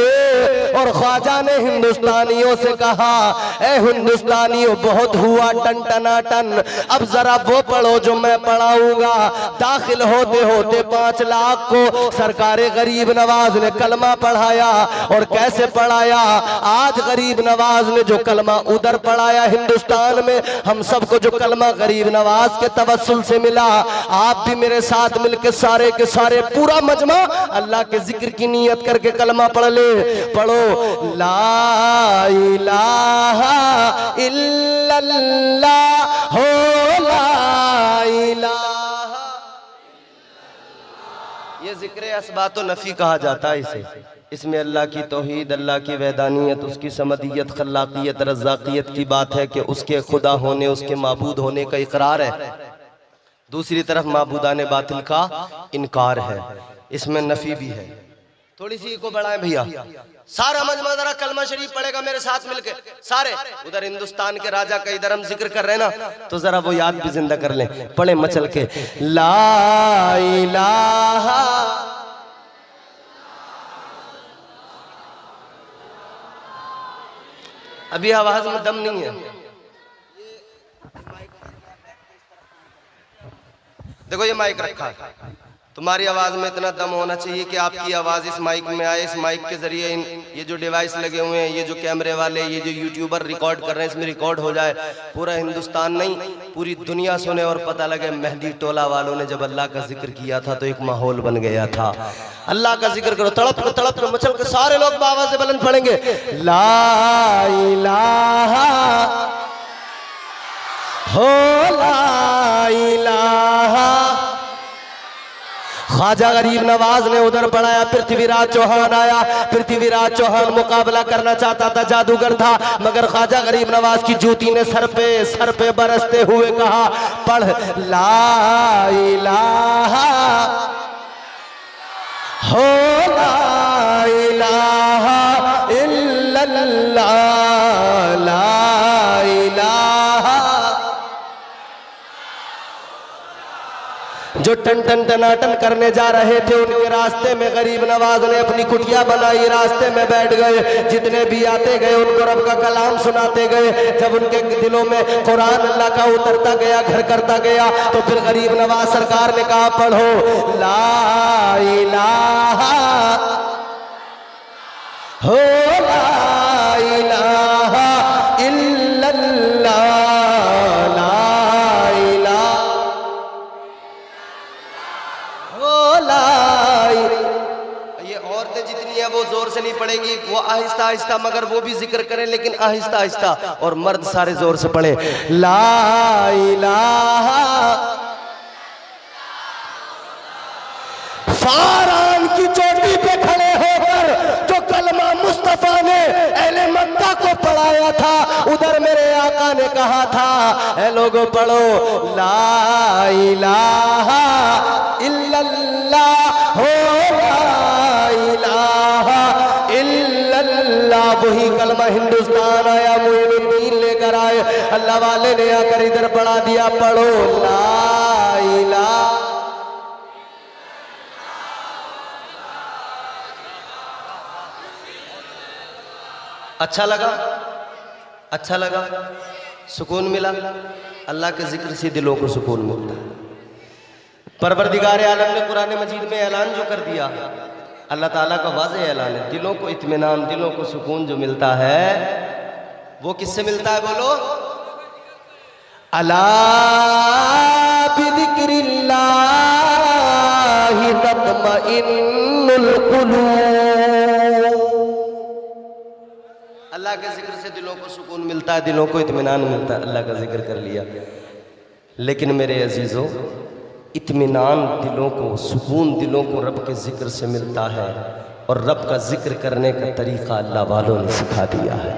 और ख्वाजा ने हिंदुस्तानियों से कहा, ऐ हिंदुस्तानियों बहुत हुआ टन टना टन, अब जरा वो पढ़ो जो मैं पढ़ाऊंगा। दाखिल होते होते 5 लाख को सरकारे गरीब नवाज ने कलमा पढ़ाया। और कैसे पढ़ाया, आज गरीब नवाज ने जो कलमा उधर पढ़ाया हिंदुस्तान में, हम सबको जो कलमा गरीब नवाज के तवस्सुल से मिला, आप भी मेरे साथ मिलकर सारे के सारे पूरा मजमा अल्लाह के जिक्र की नियत करके कलमा पढ़ ले। पढ़ो ला इलाहा इल्लल्लाह हो ला इलाहा। ये जिक्र असबातो नफी कहा जाता है इसे। इसमें अल्लाह की तौहीद, अल्लाह की वहदानियत, उसकी समदियत, खल्लाकियत, रज़ाकियत की बात है कि उसके खुदा होने, उसके माबूद होने का इकरार है। दूसरी तरफ माबूदाने बातिल का इनकार है। इसमें नफी भी है। थोड़ी सी को बढ़ाएं भैया। सारा मजमा जरा कलमा शरीफ पढ़ेगा मेरे साथ मिलके सारे। उधर हिंदुस्तान के राजा का इधर हम जिक्र कर रहे हैं ना, तो जरा वो याद भी जिंदा कर लें। पढ़े मचल के ला इलाहा। अभी आवाज में दम नहीं है। देखो ये माइक रखा है, तुम्हारी आवाज में इतना दम होना चाहिए कि आपकी आवाज इस माइक में आए। इस माइक के जरिए ये जो डिवाइस लगे हुए हैं, ये जो कैमरे वाले, ये जो यूट्यूबर रिकॉर्ड कर रहे हैं, इसमें रिकॉर्ड हो जाए। पूरा हिंदुस्तान नहीं, पूरी दुनिया सुने और पता लगे मेहदी टोला वालों ने जब अल्लाह का जिक्र किया था तो एक माहौल बन गया था। अल्लाह का जिक्र करो, तड़प के मचल के सारे लोग आवाज से बुलंद पढ़ेंगे ला इलाहा हो ला इलाहा। ख्वाजा गरीब नवाज ने उधर पढ़ाया। पृथ्वीराज चौहान आया। पृथ्वीराज चौहान मुकाबला करना चाहता था, जादूगर था, मगर ख्वाजा गरीब नवाज की जूती ने सर पे बरसते हुए कहा, पढ़ ला इलाहा हो ला इलाहा इल्लल्लाह ला इलाहा। जो टन टन टनाटन करने जा रहे थे उनके रास्ते में गरीब नवाज ने अपनी कुटिया बनाई, रास्ते में बैठ गए। जितने भी आते गए उनको रब का कलाम सुनाते गए। जब उनके दिलों में कुरान अल्लाह का उतरता गया, घर करता गया, तो फिर गरीब नवाज सरकार ने कहा, पढ़ो ला इलाहा हो ला इलाहा इल्लल्लाह ला इलाहा हो ला। ये औरतें जितनी है वो जोर से नहीं पढ़ेंगी, वो आहिस्ता आहिस्ता, मगर वो भी जिक्र करें लेकिन आहिस्ता आहिस्ता। और मर्द सारे जोर से पढ़े ला इलाहा। फारान की चोटी पे खड़े होकर जो कलमा मुस्तफा ने अहले मक्का को पढ़ाया था, उधर मेरे आका ने कहा था, ऐ लोगों पढ़ो ला इलाहा इल्लल्लाह हो ला इलाहा इल्लल्लाह। वही कलमा हिंदुस्तान आया, मुइनुद्दीन लेकर आए। अल्लाह वाले ने आकर इधर पढ़ा दिया, पढ़ो ला इलाहा। अच्छा लगा, अच्छा लगा, सुकून मिला। अल्लाह के जिक्र से दिलों को सुकून मिलता है। परवरदिगार आलम ने कुरान मजीद में ऐलान जो कर दिया, अल्लाह ताला का वाज़ेह ऐलान है। दिलों को इत्मीनान, दिलों को सुकून जो मिलता है वो किससे मिलता है बोलो? अला बिज़िक्रिल्लाहि तत्मइन्नुल कुलूब। अल्लाह के जिक्र से दिलों को सुकून मिलता है, दिलों को इत्मीनान मिलता है, अल्लाह का जिक्र कर लिया। लेकिन मेरे अजीज़ों, इत्मीनान दिलों को, सुकून दिलों को रब के जिक्र से मिलता है, और रब का जिक्र करने का तरीका अल्लाह वालों ने सिखा दिया है।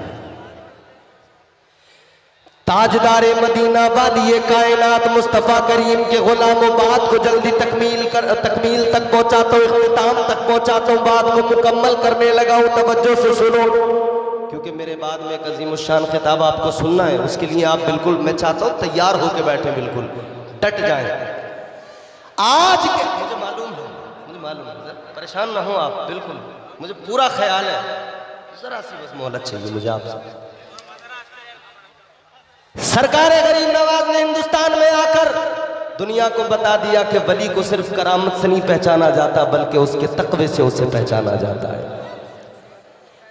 ताजदारे मदीना वाली कायनात मुस्तफ़ा करीम के गुलामों, बात को जल्दी तकमील तक पहुंचाता हूँ, इख्तिताम तक पहुंचाता हूँ, बात को मुकम्मल करने लगा हूँ। तवज्जो से सुनो, क्योंकि मेरे बाद में एक अज़ीमुश्शान खिताब आपको सुनना है। उसके लिए आप बिल्कुल, मैं चाहता हूँ तैयार होकर बैठे, बिल्कुल डट जाएं। आज के मुझे मालूम है, परेशान ना हो आप, बिल्कुल मुझे पूरा ख्याल है, जरा सी बस मोहलत चाहिए मुझे आपसे। सरकार गरीब नवाज ने हिंदुस्तान में आकर दुनिया को बता दिया कि वली को सिर्फ करामत से नहीं पहचाना जाता, बल्कि उसके तकवे से उसे पहचाना जाता है।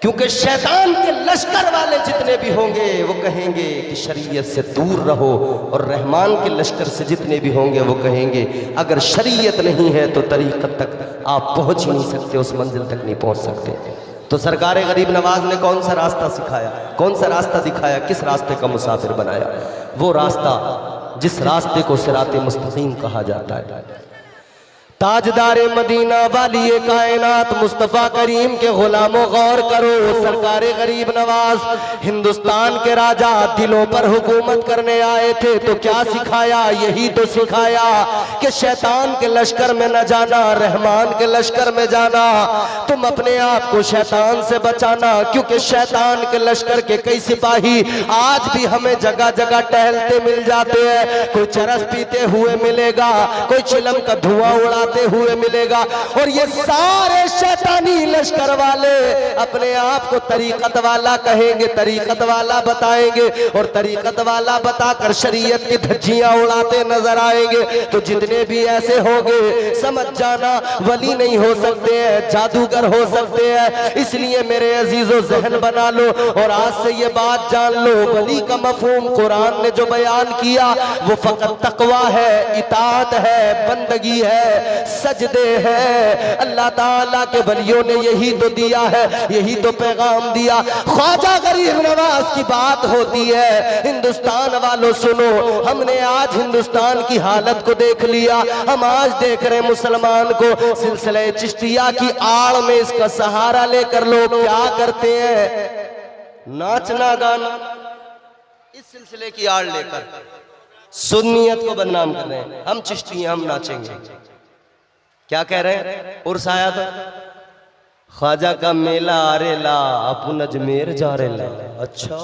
क्योंकि शैतान के लश्कर वाले जितने भी होंगे वो कहेंगे कि शरीयत से दूर रहो, और रहमान के लश्कर से जितने भी होंगे वो कहेंगे अगर शरीयत नहीं है तो तरीक़त तक आप पहुंच ही नहीं सकते, उस मंजिल तक नहीं पहुंच सकते। तो सरकार गरीब नवाज ने कौन सा रास्ता सिखाया, कौन सा रास्ता दिखाया, किस रास्ते का मुसाफिर बनाया? वो रास्ता जिस रास्ते को सिराते मुस्तकीम कहा जाता है। ताजदारे मदीना वाली कायनात मुस्तफ़ा करीम के गुलामों, गौर करो, सरकार गरीब नवाज हिंदुस्तान के राजा दिलों पर हुकूमत करने आए थे, तो क्या सिखाया? यही तो सिखाया कि शैतान के लश्कर में न जाना, रहमान के लश्कर में जाना। तुम अपने आप को शैतान से बचाना, क्योंकि शैतान के लश्कर के कई सिपाही आज भी हमें जगह जगह टहलते मिल जाते हैं। कोई चरस पीते हुए मिलेगा, कोई चिलम का धुआं उड़ा हुए मिलेगा, और ये सारे शैतानी लश्कर वाले अपने आप को तरीकत वाला कहेंगे, तरीकत वाला बताएंगे, और तरीकत वाला बताकर शरीयत की धज्जियां उड़ाते नजर आएंगे। तो जितने भी ऐसे होंगे समझ जाना वली नहीं हो सकते हैं, जादूगर हो सकते हैं। इसलिए मेरे अजीजों जहन बना लो, और आज से ये बात जान लो, वली का मफहूम कुरान ने जो बयान किया वो फकत तकवा है, इताअत है, बंदगी है, सजदे हैं। अल्लाह ताला के वलियों ने यही तो दिया है, यही तो पैगाम दिया। ख्वाजा गरीब नवाज की बात होती है। हिंदुस्तान वालों सुनो, हमने आज हिंदुस्तान की हालत को देख लिया। हम आज देख रहे मुसलमान को सिलसिले चिश्तिया की आड़ में इसका सहारा लेकर लोग क्या करते हैं? नाचना गाना इस सिलसिले की आड़ लेकर सुन्नियत को बदनाम कर रहे हैं। हम चिश्ती हैं, हम नाचेंगे। क्या कह रहे हैं? उर्स आया था, ख्वाजा का मेला आरेला, अपन अजमेर जा रेला। अच्छा,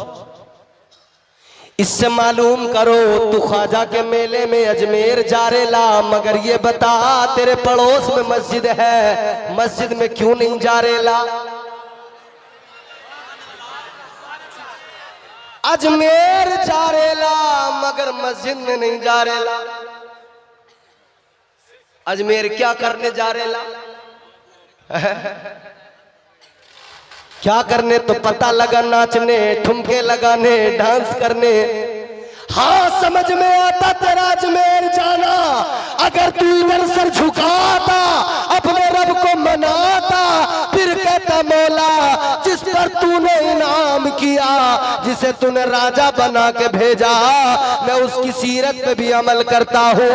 इससे मालूम करो तू ख्वाजा के मेले में अजमेर जा रेला, मगर ये बता तेरे पड़ोस में मस्जिद है, मस्जिद में क्यों नहीं जा रेला? अजमेर जा रेला मगर मस्जिद में नहीं जा रेला। अजमेर क्या करने जा रेला? क्या करने? तो पता लगा नाचने, ठुमके लगाने, डांस करने। हाँ, समझ में आता तेरा अजमेर जाना, अगर तू इधर सर झुकाता, अपने रब को मनाता, फिर कहता मौला जिस पर तूने इनाम किया, जिसे तूने राजा बना के भेजा, मैं उसकी सीरत पे भी अमल करता हूँ,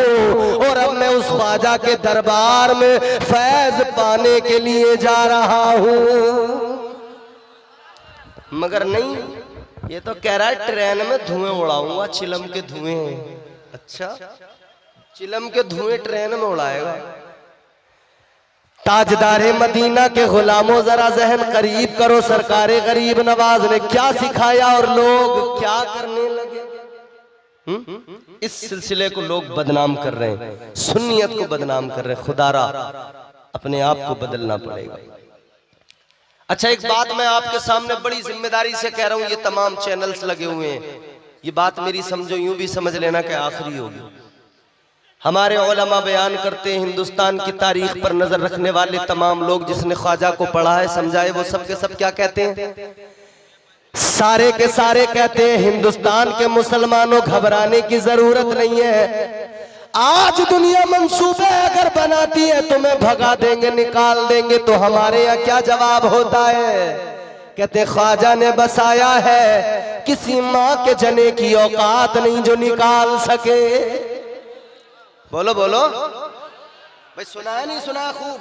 और अब मैं उस ख्वाजा के दरबार में फैज पाने के लिए जा रहा हूँ। मगर नहीं, ये तो कह रहा है ट्रेन में धुएं उड़ाऊंगा, चिलम के धुएं। अच्छा, चिलम के धुएं ट्रेन में उड़ाएगा? ताजदारे मदीना के गुलामों, जरा जहन करीब करो, सरकारे गरीब नवाज ने क्या सिखाया और लोग क्या करने लगे। इस सिलसिले को लोग बदनाम कर रहे हैं, सुन्नियत को बदनाम कर रहे हैं। खुदारा अपने आप को बदलना पड़ेगा। अच्छा, एक बात मैं आपके सामने बड़ी जिम्मेदारी से कह रहा हूं, ये तमाम चैनल्स लगे हुए हैं, ये बात मेरी समझो, यूं भी समझ लेना कि आखिरी होगी। हमारे उलमा बयान करते हैं, हिंदुस्तान की तारीख पर नजर रखने वाले तमाम लोग, जिसने ख्वाजा को पढ़ा है, समझाए, वो सब के सब क्या कहते हैं? सारे के सारे कहते हैं हिंदुस्तान के मुसलमानों, घबराने की जरूरत नहीं है। आज दुनिया मंसूबे अगर बनाती है तुम्हें भगा देंगे, निकाल देंगे, तो हमारे यहाँ क्या जवाब होता है कहते ख्वाजा ने बसाया है, किसी माँ के जने की औकात नहीं जो निकाल सके। बोलो बोलो भाई, सुना है नहीं सुना? खूब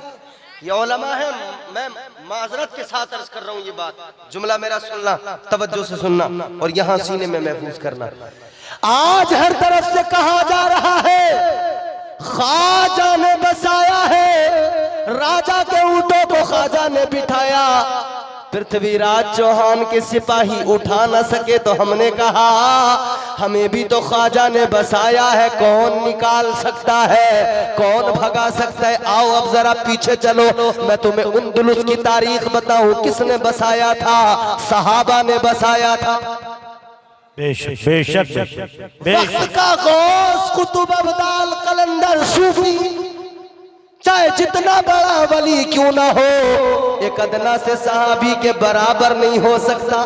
ये उलमा है, मैं माजरत के साथ अर्ज कर रहा हूँ ये बात, जुमला मेरा सुनना, तवज्जो से सुनना और यहाँ सीने में महफूज करना। आज हर तरफ से कहा जा रहा है ख्वाजा ने बसाया है, राजा के ऊंटों को ख्वाजा ने बिठाया। पृथ्वीराज चौहान के सिपाही उठा न सके तो हमने कहा हमें भी तो ख्वाजा ने बसाया है, कौन निकाल सकता है, कौन भगा सकता है। आओ अब जरा पीछे चलो, मैं तुम्हें उंदुलुस की तारीख बताऊं, किसने बसाया था? सहाबा ने बसाया था। बेशक बेशक वक्त का गौस, कुतुब अब्दाल, कलंदर, सूफी, चाहे जितना बड़ा वली क्यों ना हो, एक अदना से सहाबी के बराबर नहीं हो सकता।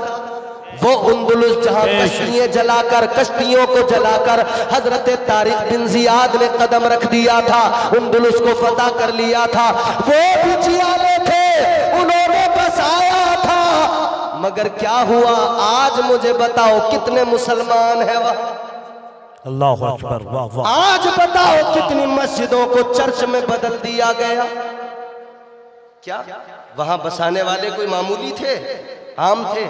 वो उंदुलुस जहां कश्तियों को जलाकर हजरत तारिक बिन जियाद ने कदम रख दिया था, उंदुलुस को फतह कर लिया था, वो भी जियाले थे, उन्होंने बसाया था। मगर क्या हुआ? आज मुझे बताओ कितने मुसलमान है वह? अल्लाह अकबर, वाह वाह। आज बताओ कितनी मस्जिदों को चर्च में बदल दिया गया? क्या वहां बसाने वाले कोई मामूली थे, आम थे?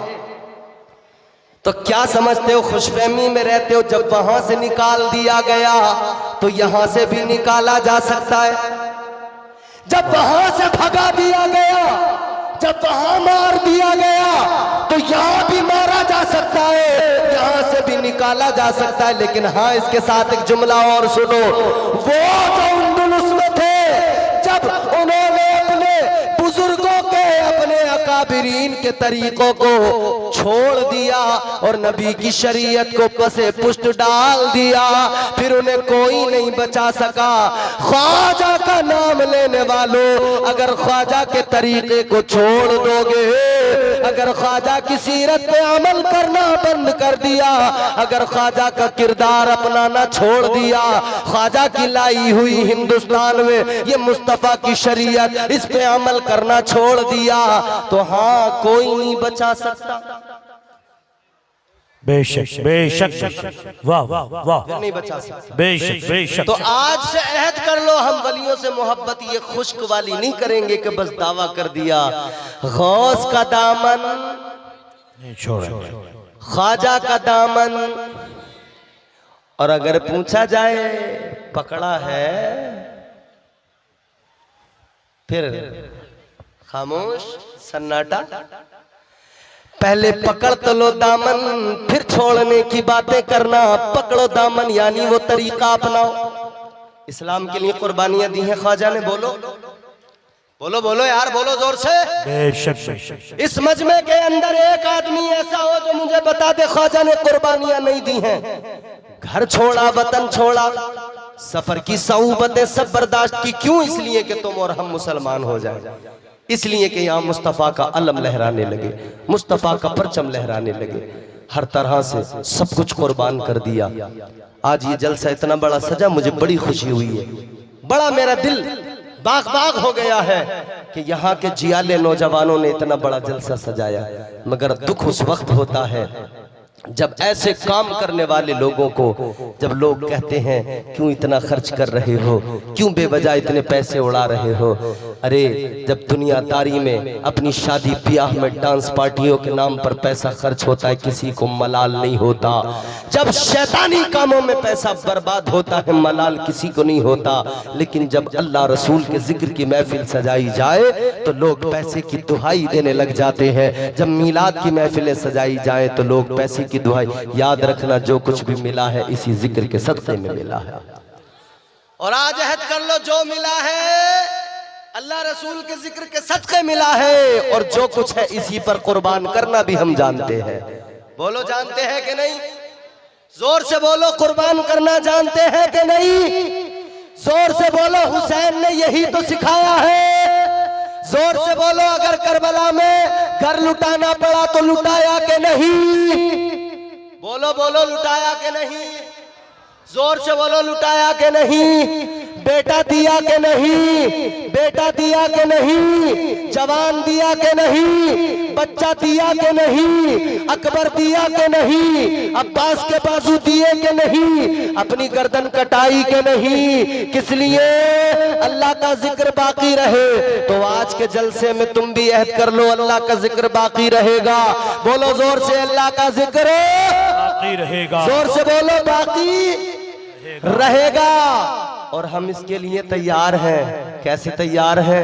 तो क्या समझते हो, खुशफहमी में रहते हो? जब वहां से निकाल दिया गया तो यहां से भी निकाला जा सकता है। जब वहां से भगा दिया गया, जब वहां मार दिया गया तो यहां भी मारा जा सकता है, यहां से भी निकाला जा सकता है। लेकिन हाँ, इसके साथ एक जुमला और सुनो। वो जो उंदुलुस में थे, जब उन्होंने अपने बुजुर्गों के, अपने अकाबिरीन के तरीकों को छोड़ दिया और नबी की शरीयत को पसे पुष्ट डाल दिया, फिर उन्हें कोई नहीं बचा सका। ख्वाजा का नाम लेने वालों, अगर ख्वाजा के तरीके को छोड़ दोगे, अगर ख्वाजा की सीरत पे अमल करना बंद कर दिया, अगर ख्वाजा का किरदार अपनाना छोड़ दिया, ख्वाजा की लाई हुई हिंदुस्तान में ये मुस्तफा की शरीयत, इस पे अमल करना छोड़ दिया, तो हाँ, कोई नहीं बचा सकता। बेशक बेशक, वाह वाह वाह, नहीं बचा सकता। बेशक बेशक। तो आज से अहद कर लो, हम वलियों से मोहब्बत ये खुश्क वाली नहीं करेंगे कि बस दावा कर दिया। गौस का दामन नहीं छोड़ेंगे, ख्वाजा का दामन, और अगर पूछा जाए पकड़ा है, फिर खामोश, सन्नाटा। पहले पकड़ तो लो दामन, फिर छोड़ने की बातें करना। पकड़ो दामन यानी वो तरीका अपनाओ। इस्लाम के लिए कुर्बानियां दी हैं ख्वाजा ने, बोलो बोलो बोलो यार, बोलो जोर से। बेशक बेशक। इस मजमे के अंदर एक आदमी ऐसा हो जो मुझे बता दे ख्वाजा ने कुर्बानियां नहीं दी हैं। घर छोड़ा, वतन छोड़ा, सफर की सऊबतें सब बर्दाश्त की। क्यों? इसलिए कि तुम और हम मुसलमान हो जाए, इसलिए कि यहाँ मुस्तफ़ा का अलम लहराने लगे, मुस्तफ़ा का परचम लहराने लगे। हर तरह से सब कुछ कुर्बान कर दिया। आज ये जलसा इतना बड़ा सजा, मुझे बड़ी खुशी हुई है, बड़ा मेरा दिल बाग बाग हो गया है कि यहाँ के जियाले नौजवानों ने इतना बड़ा जलसा सजाया। मगर दुख उस वक्त होता है जब ऐसे काम करने वाले लोगों को, जब लोग कहते हैं क्यों इतना खर्च कर रहे हो, क्यों बेवजह इतने पैसे उड़ा रहे हो। अरे जब दुनियादारी में अपनी शादी ब्याह में डांस पार्टियों के नाम पर पैसा खर्च होता है, किसी को मलाल नहीं होता। जब शैतानी कामों में पैसा बर्बाद होता है, मलाल किसी को नहीं होता। लेकिन जब अल्लाह रसूल के जिक्र की महफिल सजाई जाए तो लोग पैसे की दुहाई देने लग जाते हैं। जब मीलाद की महफिलें सजाई जाए तो लोग पैसे की दुहाई। याद रखना, जो कुछ भी मिला है इसी जिक्र के सदक़े में मिला है। और आज अहद कर लो, जो मिला है अल्लाह रसूल के जिक्र के सदक़े मिला है, और जो कुछ है इसी पर कुर्बान करना भी हम जानते हैं। बोलो, जानते हैं कि नहीं? जोर से बोलो, कुर्बान करना जानते हैं कि नहीं? जोर से बोलो, हुसैन ने यही तो सिखाया है। जोर से बोलो, अगर करबला में घर लुटाना पड़ा तो लुटाया कि नहीं? बोलो बोलो, लुटाया कि नहीं? जोर से बोलो, लुटाया कि नहीं? बेटा दिया के नहीं, बेटा दिया के नहीं, जवान दिया के नहीं, बच्चा दिया के नहीं, अकबर दिया के नहीं, अब्बास के बाजू दिए के नहीं, अपनी गर्दन कटाई के नहीं। किस लिए? अल्लाह का जिक्र बाकी रहे। तो आज के जलसे में तुम भी अहद कर लो, अल्लाह का जिक्र बाकी रहेगा। बोलो जोर से, अल्लाह का जिक्र बाकी रहेगा। जोर से बोलो, बाकी रहेगा। और हम इसके लिए तैयार हैं। कैसे तैयार हैं?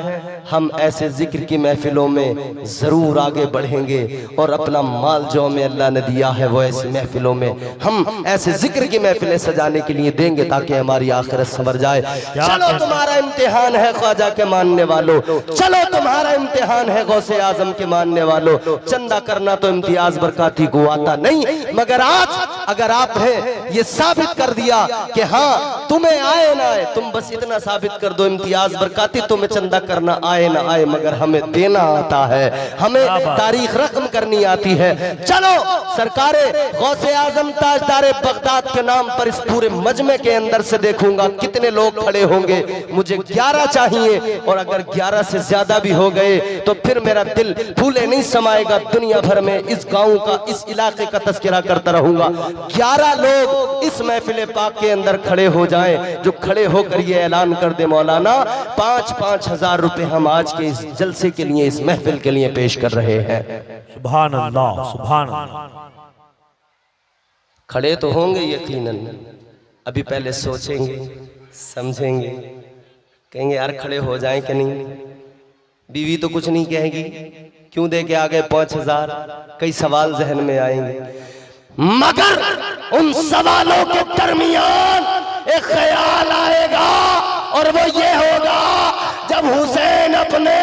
हम ऐसे जिक्र की महफिलों में जरूर आगे बढ़ेंगे और अपना माल जो हमें अल्लाह ने दिया है वो ऐसी महफिलों में हम ऐसे जिक्र की महफिलें सजाने के लिए देंगे ताकि हमारी आखिरत संवर जाए। चलो तुम्हारा इम्तिहान है ख्वाजा के मानने वालों, चलो तुम्हारा इम्तिहान है गौसे आजम के मानने वालों। चंदा करना तो इम्तियाज बरकाती को आता नहीं, मगर आज अगर आपने ये साबित कर दिया कि हाँ तुम्हें आए ना आए, तुम बस इतना साबित कर दो इम्तियाज बरकाती तुम्हें चंदा करना आए ना आए, मगर हमें देना आता है, हमें तारीख रकम करनी आती है। चलो सरकारे गौसे आजम ताजदारे बगदाद के नाम पर इस पूरे मजमे के अंदर से देखूंगा कितने लोग खड़े होंगे। मुझे 11 चाहिए और अगर 11 से ज्यादा भी हो गए तो फिर मेरा दिल फूले नहीं समाएगा। दुनिया भर में इस गांव का, इस इलाके का तस्करा करता रहूंगा। 11 लोग इस महफिल पाक के अंदर खड़े हो जाएं, जो खड़े होकर ये ऐलान कर दे मौलाना 5-5 हजार रुपए हम आज के इस जलसे के लिए, इस महफिल के लिए पेश कर रहे हैं। सुभान अल्लाह, सुभान अल्लाह। खड़े तो होंगे यकीनन, अभी पहले सोचेंगे, समझेंगे, कहेंगे यार खड़े हो जाएं कि नहीं। बीवी तो कुछ नहीं कहेगी, क्यों दे के आ गए 5,000, कई सवाल जहन में आएंगे, मगर उन सवालों के दरमियान एक ख्याल आएगा और वो ये होगा जब हुसैन अपने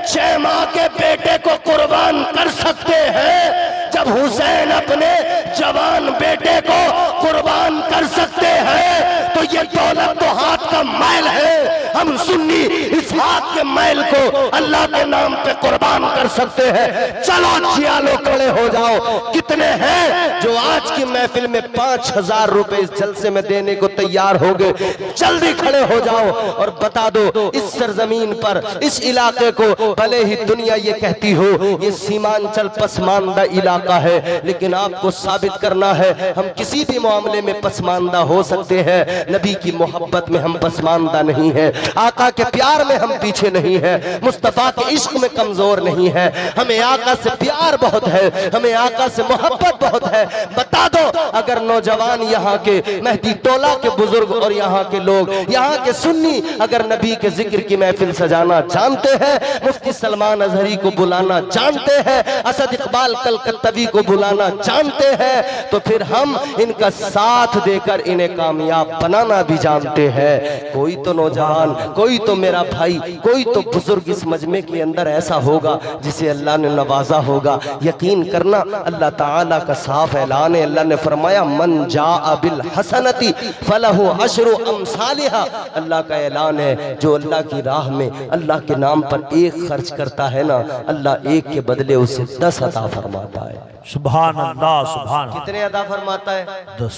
6 माह के बेटे को कुर्बान कर सकते हैं, जब हुसैन अपने जवान बेटे को कुर्बान कर सकते हैं, तो ये दौलत तो हाथ का मैल है। हम सुन्नी इस हाथ के मैल को अल्लाह के नाम पे कुर्बान कर सकते हैं। चलो जियालो खड़े हो जाओ। कितने हैं जो आज की महफिल में 5,000 रुपए इस जलसे में देने को तैयार हो गए? जल्दी खड़े हो जाओ और बता दो इस सरजमीन पर, इस इलाके को, भले ही दुनिया ये कहती हो ये सीमांचल पसमानदा इलाका है, लेकिन आपको साबित करना है हम किसी भी मामले में पसमानदा हो सकते हैं। नबी की मोहब्बत में हम पसमानदा नहीं है, आका के प्यार में हम पीछे नहीं है, मुस्तफा के इश्क में कमजोर नहीं है। हमें आका से प्यार बहुत है, हमें आका से मोहब्बत बहुत है। बता दो अगर नौजवान यहाँ के मेहदी टोला के बुजुर्ग और यहाँ के लोग, यहाँ के सुन्नी अगर नबी के जिक्र की महफिल सजाना जानते हैं, मुफ्ती सलमान अजहरी को बुलाना जानते हैं, असद इकबाल कलकत्तवी को बुलाना जानते हैं, तो फिर हम इनका साथ देकर इन्हें कामयाब बनाना भी जानते हैं। कोई तो नौजवान, कोई तो मेरा भाई, कोई तो बुजुर्ग इस मजमे के अंदर ऐसा होगा जिसे अल्लाह ने नवाजा होगा। यकीन करना अल्लाह ताला का साफ ऐलान है। अल्लाह ने फरमाया मन जाअ बिल हसनती फलहु अशरु अमसालिहा। अल्लाह का ऐलान है जो अल्लाह की राह में अल्लाह के नाम पर 1 खर्च करता है ना, अल्लाह 1 के बदले उसे 10 अता फरमाता है। सुभान अल्लाह, सुभान। कितने अता फरमाता है? 10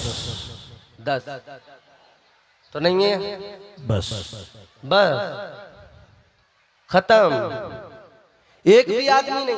तो नहीं है, बस बस खत्म। एक भी आदमी नहीं,